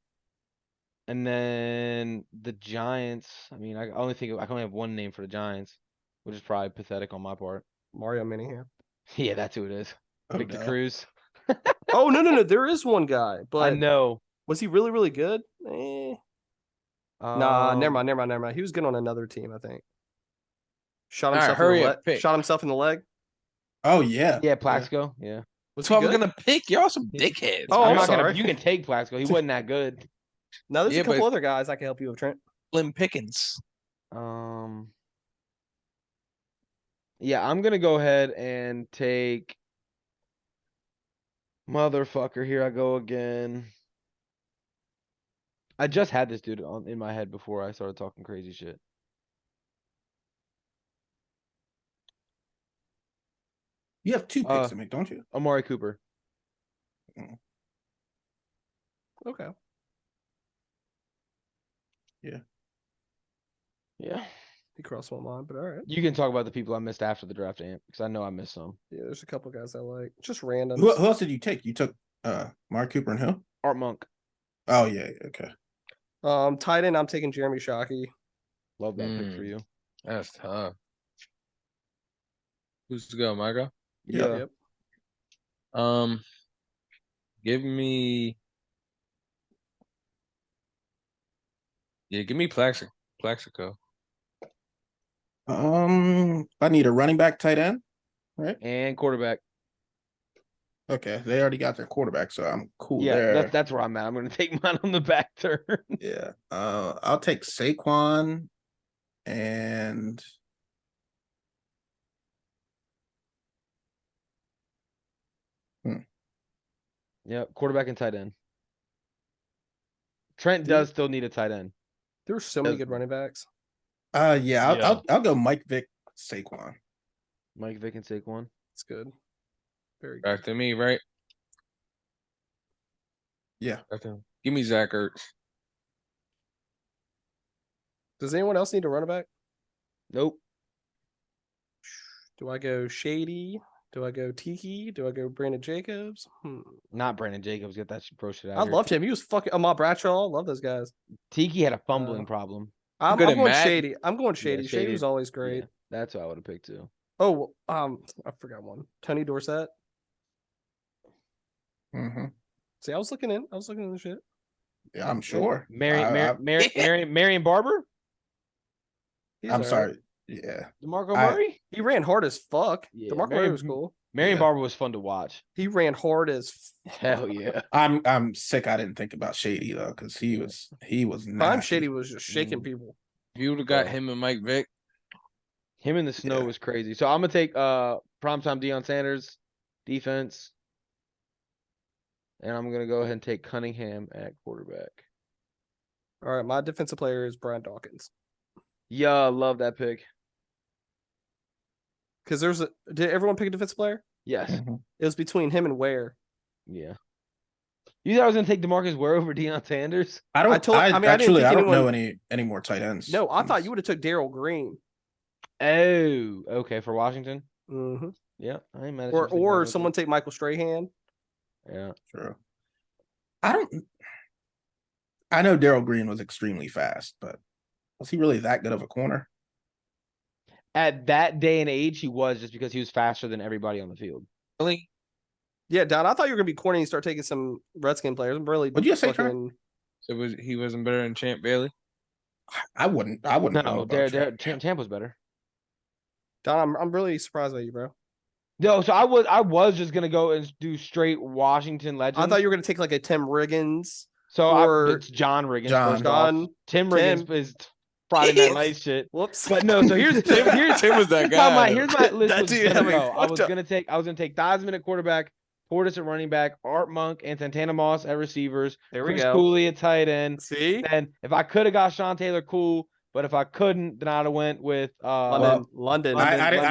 And then the Giants. I mean, I can only have one name for the Giants, which is probably pathetic on my part. Mario Minahan. Yeah, that's who it is. Oh, Victor no. Cruz. Oh no, there is one guy, I but know. was he really good? Nah, never mind. He was good on another team, I think. Shot All right, himself hurry in the up, leg. pick. Shot himself in the leg. Oh yeah. Yeah, Plaxico. Yeah. Was That's he what I was good? gonna pick. Y'all some dickheads. Oh, I'm I'm not sorry. gonna. You can take Plaxico. He wasn't that good. Now there's Yeah, a couple but- other guys I can help you with, Trent. Slim Pickens. Yeah, I'm gonna go ahead and take. Motherfucker, here I go again. I just had this dude in my head before I started talking crazy shit. You have two picks to make, don't you? Amari Cooper. Okay. Yeah. He crossed my mind, but all right. You can talk about the people I missed after the draft, Ant, because I know I missed some. Yeah, there's a couple guys I like. Just random. Who else did you take? You took Mark Cooper and who? Art Monk. Oh yeah, okay. Tight end, I'm taking Jeremy Shockey. Love that pick for you. That's tough. Who's to go, Margo? Yeah. Yep. Give me. Yeah, give me Plaxico. I need a running back, tight end, right? And quarterback. Okay, they already got their quarterback, so I'm cool Yeah, there. that's where I'm at. I'm gonna take mine on the back turn. Yeah. I'll take Saquon and Yeah, quarterback and tight end. Trent does still need a tight end. There's so many good running backs. yeah, I'll go Mike Vick, Saquon. Mike Vick and Saquon. It's good. Very good. Back to me, right? Yeah. Back to him. Give me Zach Ertz. Does anyone else need a running back? Nope. Do I go Shady? Do I go Tiki? Do I go Brandon Jacobs? Not Brandon Jacobs. Get that bro shit out. I here. loved him. He was fucking Ahmad Bradshaw. I love those guys. Tiki had a fumbling problem. I'm good at going Madden. Shady. I'm going Shady. Shady Shady. was always great. Yeah, that's what I would have picked too. Oh, I forgot one. Tony Dorsett. Mm-hmm. See, I was looking in the shit. Yeah, I'm sure. Marion Barber? He's I'm all right. sorry. Yeah. DeMarco Murray? He ran hard as fuck. Yeah, DeMarco Murray was cool. Marion Yeah. Barber was fun to watch. He ran hard as Hell yeah. I'm sick. I didn't think about Shady though, because he was Prime nasty. Shady was just shaking Mm. people. If you would have got Bro. him and Mike Vick, Him in the snow Yeah. was crazy. So I'm gonna take primetime Deion Sanders defense. And I'm gonna go ahead and take Cunningham at quarterback. All right, my defensive player is Brian Dawkins. Yeah, I love that pick. Because did everyone pick a defensive player? Yes. Mhm. It was between him and Ware. Yeah. You thought I was gonna take DeMarcus Ware over Deion Sanders? I don't. I mean, I didn't actually, think I don't know anyone- any more tight ends. No, I thought you would have took Daryl Green. Oh, okay, for Washington. Mm-hmm. Yeah, I ain't mad at you for thinking Or about someone take Michael Strahan. that. Yeah. True. I know Daryl Green was extremely fast, but was he really that good of a corner? At that day and age, he was just because he was faster than everybody on the field. really? Yeah, Don, I thought you were gonna be corny and start taking some Redskin players. I'm really What'd you say, Trent? fucking. So he wasn't better than Champ Bailey? I wouldn't. I wouldn't. know No, about Champ was better. Don, I'm really surprised by you, bro. No, so I was just gonna go and do straight Washington legends. I thought you were gonna take like a Tim Riggins. so or it's John Riggins. John. First off. John. Tim Riggins is Friday Night Lights shit. Whoops. But no, so here's Tim was that guy. here's my list That was dude gonna had me go. I was fucked up. gonna take Theismann at quarterback, Portis at running back, Art Monk and Santana Moss at receivers, There we Chris go. Cooley at tight end. See, And if I could have got Sean Taylor, cool. But if I couldn't, then I'd have went with London. I London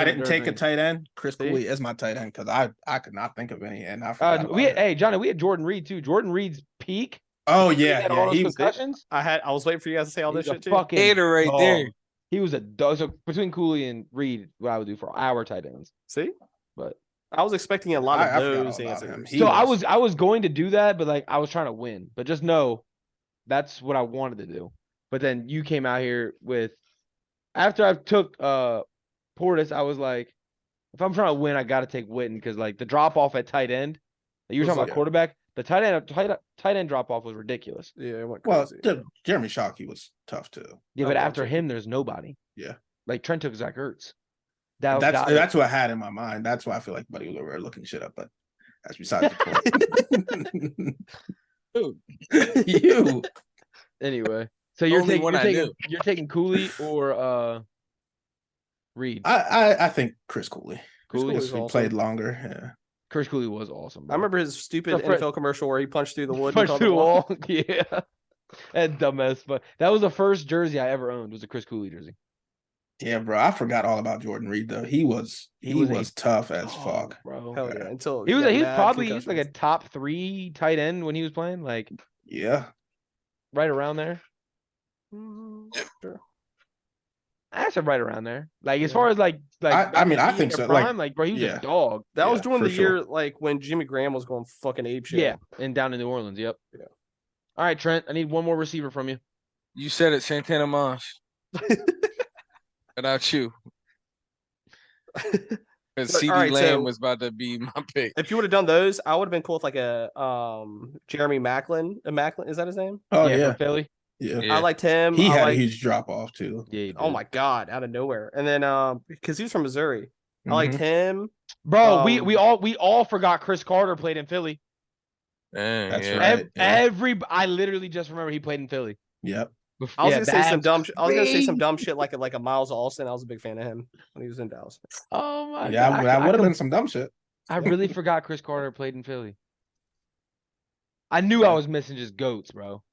didn't take a Durden. tight end. Chris See? Cooley is my tight end because I could not think of any, and I forgot about it. Hey Johnny, we had Jordan Reed too. Jordan Reed's peak. Oh He yeah, had all yeah. those He was concussions. I was waiting for you guys to say all this He's a shit too. fucking Hater right dog. there. He was a dog. So between Cooley and Reed, what I would do for our tight ends. See, But I was expecting a lot I of forgot those all about him. answers. He so I was going to do that, but like I was trying to win. But just know that's what I wanted to do. But then you came out here with after I took Portis, I was like, if I'm trying to win, I got to take Witten because like the drop off at tight end. You were talking about like- quarterback. The tight end drop off was ridiculous. Yeah, it went well, crazy. Jeremy Shockey was tough too. Yeah, I but love after it. him, there's nobody. Yeah. Like Trent took Zach Ertz. That's what I had in my mind. That's why I feel like Buddy was over there looking shit up, but that's beside the point. You. Anyway. So you're Only taking one I knew. you're taking Cooley or Reed. I think Chris Cooley. Cooley Because was he awesome. played longer. Yeah. Chris Cooley was awesome. I Bro. remember his stupid So Fred- NFL commercial where he punched through the wood. and Punched caught through the ball. wall. Yeah. That dumbass. But that was the first jersey I ever owned. Was a Chris Cooley jersey. Yeah, bro. I forgot all about Jordan Reed though. He was tough as fuck. bro. Hell yeah! Until He was got he was mad probably he was like a concussions. top 3 tight end when he was playing, like Yeah. right around there. Sure. I said right around there. Like as Yeah. far as like I mean, I being think their so, like, prime, like bro, he was yeah. a dog. That was Yeah, during for the sure. year like when Jimmy Graham was going fucking ape shit. Yeah, and down in New Orleans. Yep. Yeah. All right, Trent. I need one more receiver from you. You said it, Santana Moss. Without you. Because But, CD alright, Lamb so- was about to be my pick. If you would have done those, I would have been cool with like a Jeremy Macklin. Macklin, is that his name? Oh yeah, yeah. from Philly. Yeah. Yeah. I liked him. He I had liked- a huge drop off too. Yeah. he Oh did. my god, out of nowhere. And then because he was from Missouri, I liked Mhm. him. Bro, we all forgot Chris Carter played in Philly. Dang, That's yeah. right. Yeah. I literally just remember he played in Philly. Yep. I was Yeah, gonna say some that's dumb. I was gonna say some crazy. dumb shit like a Miles Austin. I was a big fan of him when he was in Dallas. Oh my Yeah, god. that would have been some dumb shit. I really forgot Chris Carter played in Philly. I knew I was missing just goats, bro.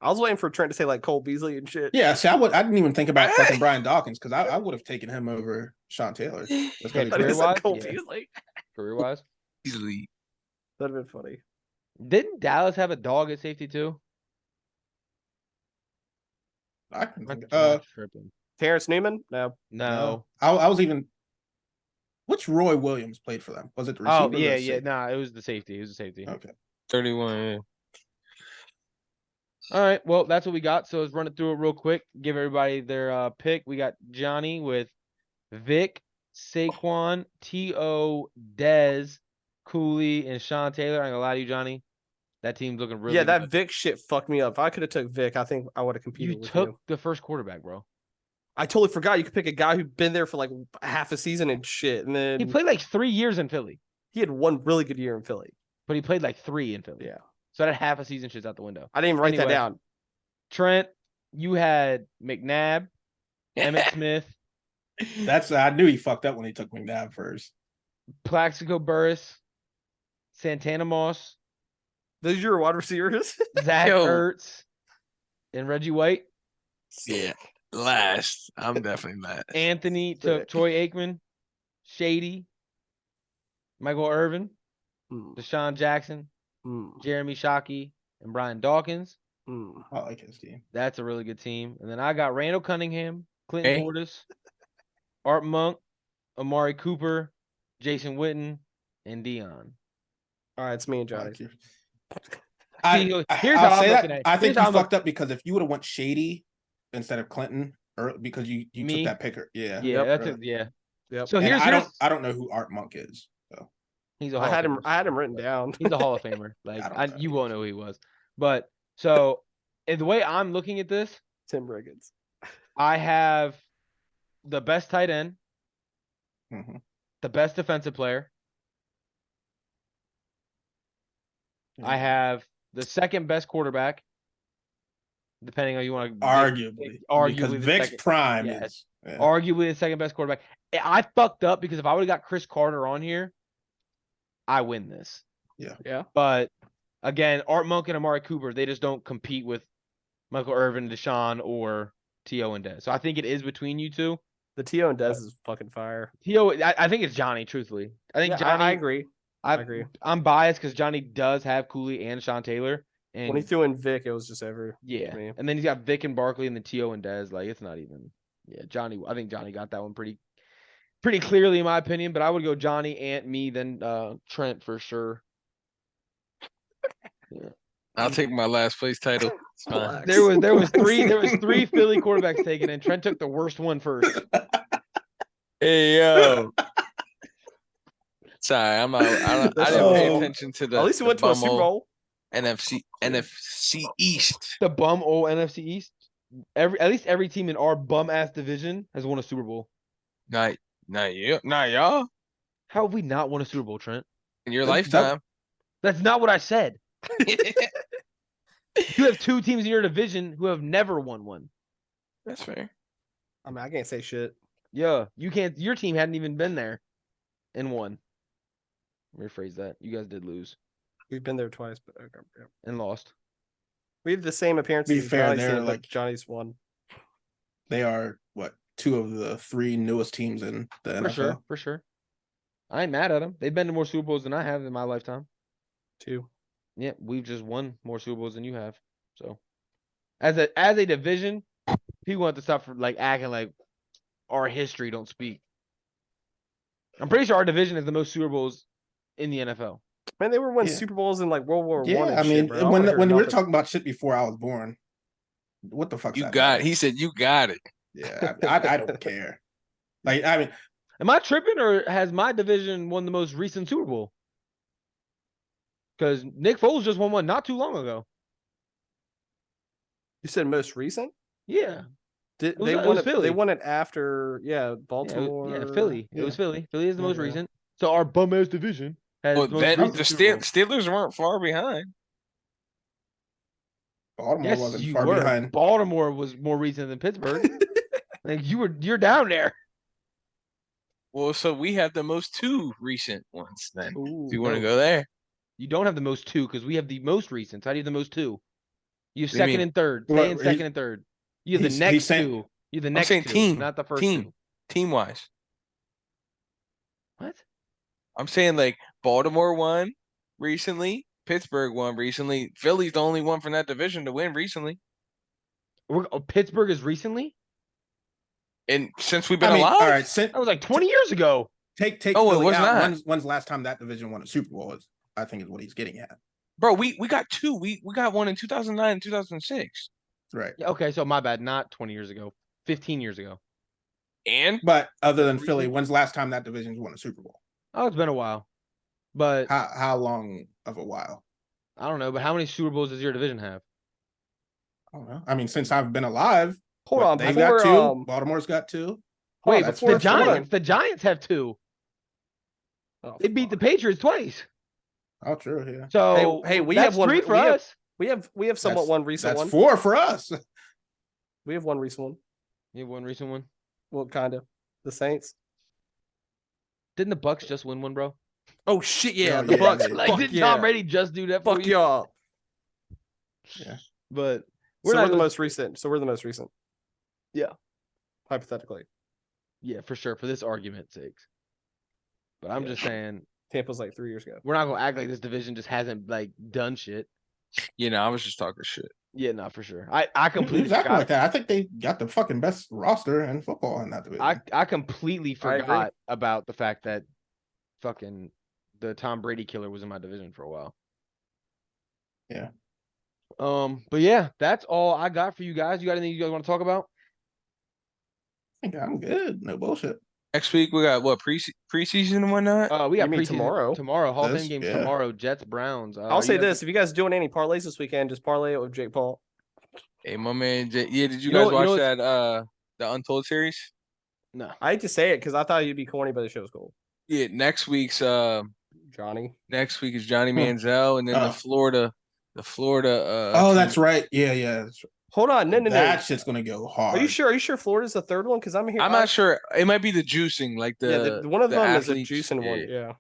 I was waiting for Trent to say like Cole Beasley and shit. Yeah, see, I didn't even think about fucking Brian Dawkins because I would have taken him over Sean Taylor. That's Yeah, gonna I be just crazy. said career-wise, Cole yeah. Beasley. Career wise. Easily. That'd have been funny. Didn't Dallas have a dog at safety too? I can I'm think, not tripping. Terrence Newman? No. No. I was even. Which Roy Williams played for them? Was it the receiver? Oh or the yeah, safety? Nah, it was the safety. It was the safety. Okay. 31, yeah. All right, well, that's what we got. So let's run it through it real quick. Give everybody their pick. We got Johnny with Vic, Saquon, T.O., Dez, Cooley, and Sean Taylor. I'm gonna lie to you, Johnny. That team's looking really yeah, that good. Vic shit fucked me up. If I could have took Vic, I think I would have You competed with took you. the first quarterback, bro. I totally forgot you could pick a guy who'd been there for like half a season and shit, and then He played like 3 years in Philly, he had one really good year in Philly. but he played like 3 in Philly. Yeah, So that half a season shit's out the window. I didn't even write that Anyway. down. Trent, you had McNabb, Emmitt Smith, I knew he fucked up when he took McNabb first. Plaxico Burress, Santana Moss, Those are your wide receivers. Zach Yo. Ertz, and Reggie White. Yeah. Last. I'm definitely last. Anthony took Sick. Troy Aikman, Shady, Michael Irvin, Mm, Deshaun Jackson, mm, Jeremy Shockey, and Brian Dawkins. mm. I like his team. That's a really good team. And then I got Randall Cunningham, Clinton Hey. Portis, Art Monk, Amari Cooper, Jason Witten, and Dion. All right, it's me and I Johnny. like you. Here's I'll how I'm say looking that. at it. I think Here's you how I'm fucked up because if you would have went Shady instead of Clinton, or because you Me? took that picker, yeah, Yeah, Yep. that's early. yeah. Yep. So And here's I don't know who Art Monk is. So he's a I Hall had of him. Famer. I had him written down. He's a Hall of Famer. Like I don't know. you won't know who he was. But so and the way I'm looking at this, Tim Riggins. I have the best tight end, mhm. the best defensive player. I have the second best quarterback, depending on you want to arguably because the Vic's second, prime yes. is arguably the second best quarterback. I fucked up because if I would have got Chris Carter on here, I win this. Yeah. But again, Art Monk and Amari Cooper, they just don't compete with Michael Irvin, Deshaun, or T.O. and Dez. So I think it is between you two. The T.O. and Dez is fucking fire. T.O., I think it's Johnny, truthfully. I think Yeah, Johnny. I agree. I agree. I'm biased because Johnny does have Cooley and Sean Taylor. And When he threw in Vic, it was just ever. yeah. me. And then he's got Vic and Barkley and the T.O. and Dez. Like, it's not even. Yeah, Johnny. I think Johnny got that one pretty clearly, in my opinion. But I would go Johnny, Ant, me, then Trent for sure. Yeah. I'll take my last place title. It's fine. Relax. There was three Philly quarterbacks taken, and Trent took the worst one first. Hey yo. Sorry, I'm out. I didn't pay Oh. attention to the. At least he the went to a Super bum old Bowl. NFC East. The bum old NFC East. At least every team in our bum ass division has won a Super Bowl. Not y'all. How have we not won a Super Bowl, Trent? In your That- lifetime. That's not what I said. You have 2 teams in your division who have never won one. That's fair. I mean, I can't say shit. Yeah, you can't. Your team hadn't even been there and won. Rephrase that. You guys did lose We've been there twice, but okay, yeah. and lost. We have the same appearances. Be as fair, Johnny's they're team, but like- Johnny's won. they are what 2 of the 3 newest teams in the For NFL. sure, for sure. I ain't mad at them. They've been to more Super Bowls than I have in my lifetime. 2. Yeah, we've just won more Super Bowls than you have. So, as a division, people want to stop for like acting like our history don't speak. I'm pretty sure our division has the most Super Bowls in the NFL. Man, they were winning Yeah. Super Bowls in like World War Yeah, One. I mean, shit, bro. I when wanna hear we were nothing. talking about shit before I was born, what the fuck? You got. He said you got it. Yeah, I don't care. Like, I mean, Am I tripping, or has my division won the most recent Super Bowl? Because Nick Foles just won one not too long ago. You said most recent? Yeah. Did was- they it won was it? They Philly. won it after, Yeah, Baltimore. yeah, Philly. It was Yeah. Philly. Philly is the most Yeah. recent. So our bum ass division has Well, the most then recent the Super Bowl. Steelers weren't far behind. Baltimore Yes, wasn't you far were. behind. Baltimore was more recent than Pittsburgh. Like you're down there. Well, so we have the most 2 recent ones then. Ooh, If you want to no. go there. You don't have the most 2 because we have the most recent. How do you have the most 2? You have What do you second mean? and third. Well, Saying second and third. You have the he's next saying- 2. You have the I'm next saying 2, team, not the first team. 2. Team wise. What? I'm saying like Baltimore won recently, Pittsburgh won recently. Philly's the only one from that division to win recently. Pittsburgh is recently? And since we've been I mean, alive, all right, That was like 20 years ago. take Oh, it Philly was out. not. When's the last time that division won a Super Bowl? I think is what he's getting at. bro, we got 2. We got one in 2009 and 2006. Right. Yeah, okay, so my bad. Not 20 years ago. 15 years ago. And But other than Philly, Recent? when's the last time that division's won a Super Bowl? Oh, it's been a while. But How long of a while? I don't know. But how many Super Bowls does your division have? I don't know. I mean, since I've been alive, Hold on, They've before got 2. Baltimore's got 2. hold Wait, on, but that's the before Giants. The Giants have 2. Oh, They beat the fuck. Patriots twice. Oh, true. Yeah. So hey, we that's have one. 3 for we have, us. we have somewhat one recent That's one. 4 for us. We have one recent one. You have one recent one. Well, kind of. The Saints. Didn't the Bucks just win one, bro? Oh shit! Yeah, Oh, the yeah, Bucks. they- Like, Fuck did yeah. Tom Brady just do that for Fuck you? yeah. Yeah. But We're not the gonna- most recent. So we're the most recent. Yeah. Hypothetically, Yeah, for sure, for this argument's sake. But I'm Yeah. just saying, Tampa's like 3 years ago. we're not gonna act like this division just hasn't like done shit. You know, I was just talking shit. Yeah, not for sure. I completely Who's acting forgot. like that? I think they got the fucking best roster in football in that division. I completely I agree. forgot about the fact that fucking the Tom Brady killer was in my division for a while. Yeah. But yeah, that's all I got for you guys. You got anything you guys want to talk about? I think I'm good. No bullshit. Next week we got what preseason and whatnot. We got You mean preseason tomorrow? Tomorrow, Hall of This? Fame games Yeah. tomorrow. Jets, Browns. I'll you say guys- this: if you guys doing any parlays this weekend, just parlay it with Jake Paul. Hey, my man. Yeah, did you You know guys what- you know watch what's- that the Untold series? No. I hate to say it because I thought you'd be corny, but the show's cool. Yeah, next week is Johnny. Johnny Manziel, and then Oh. the Florida. Oh, that's right. Yeah, yeah. That's right. Hold on, no. That shit's gonna go hard. Are you sure? Are you sure Florida's the third one? Because I'm here. I'm not sure. It might be the juicing, like Yeah, one of the them athletes. is a juicing one. Yeah. Yeah.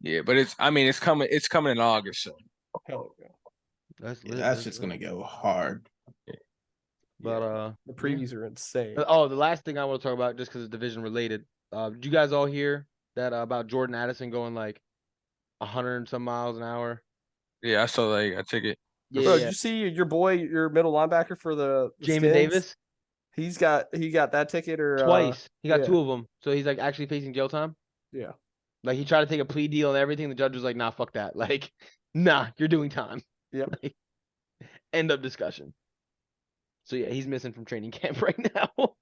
Yeah, but it's coming. It's coming in August. So Hell yeah. That's Yeah, lit, that that's shit's lit. gonna go hard. But The previews are insane. oh, the last thing I want to talk about, just because it's division related. Did you guys all hear that about Jordan Addison going like 100 and some miles an hour? yeah, I saw that. I took it. Yeah, Bro, yeah. did you see your boy, your middle linebacker for the Jamin Skins? Davis He got that ticket or twice. He got yeah. 2 of them, so he's like actually facing jail time. Yeah. Like he tried to take a plea deal and everything. The judge was like, "Nah, fuck that. Like, nah, you're doing time." Yep. Like, end of discussion. So yeah, he's missing from training camp right now.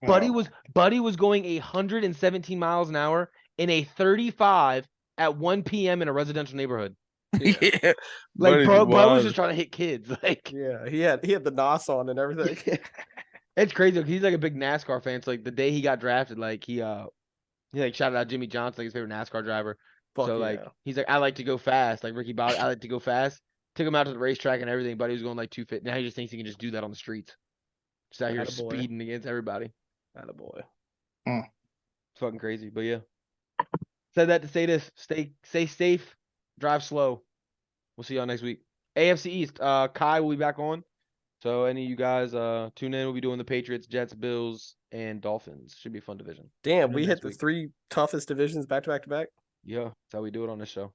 Buddy was going 117 miles an hour in a 35 at 1 p.m. in a residential neighborhood. Yeah, Like Buddy's bro was wild. just trying to hit kids. Like Yeah, he had the NOS on and everything. it's crazy. He's like a big NASCAR fan. So like the day he got drafted, like he like shouted out Jimmy Johnson, like his favorite NASCAR driver. Fuck So yeah. like he's like, I like to go fast. Like Ricky Bobby, I like to go fast. Took him out to the racetrack and everything, but he was going like 250. Now he just thinks he can just do that on the streets. Just out here Attaboy. speeding against everybody. Attaboy. It's fucking crazy. But yeah. Said that to say this. Stay safe. Drive slow. We'll see y'all next week. AFC East. Kai will be back on. So any of you guys tune in. We'll be doing the Patriots, Jets, Bills, and Dolphins. Should be a fun division. Damn, Tune in we hit next the week. 3 toughest divisions back to back to back. Yeah, that's how we do it on this show.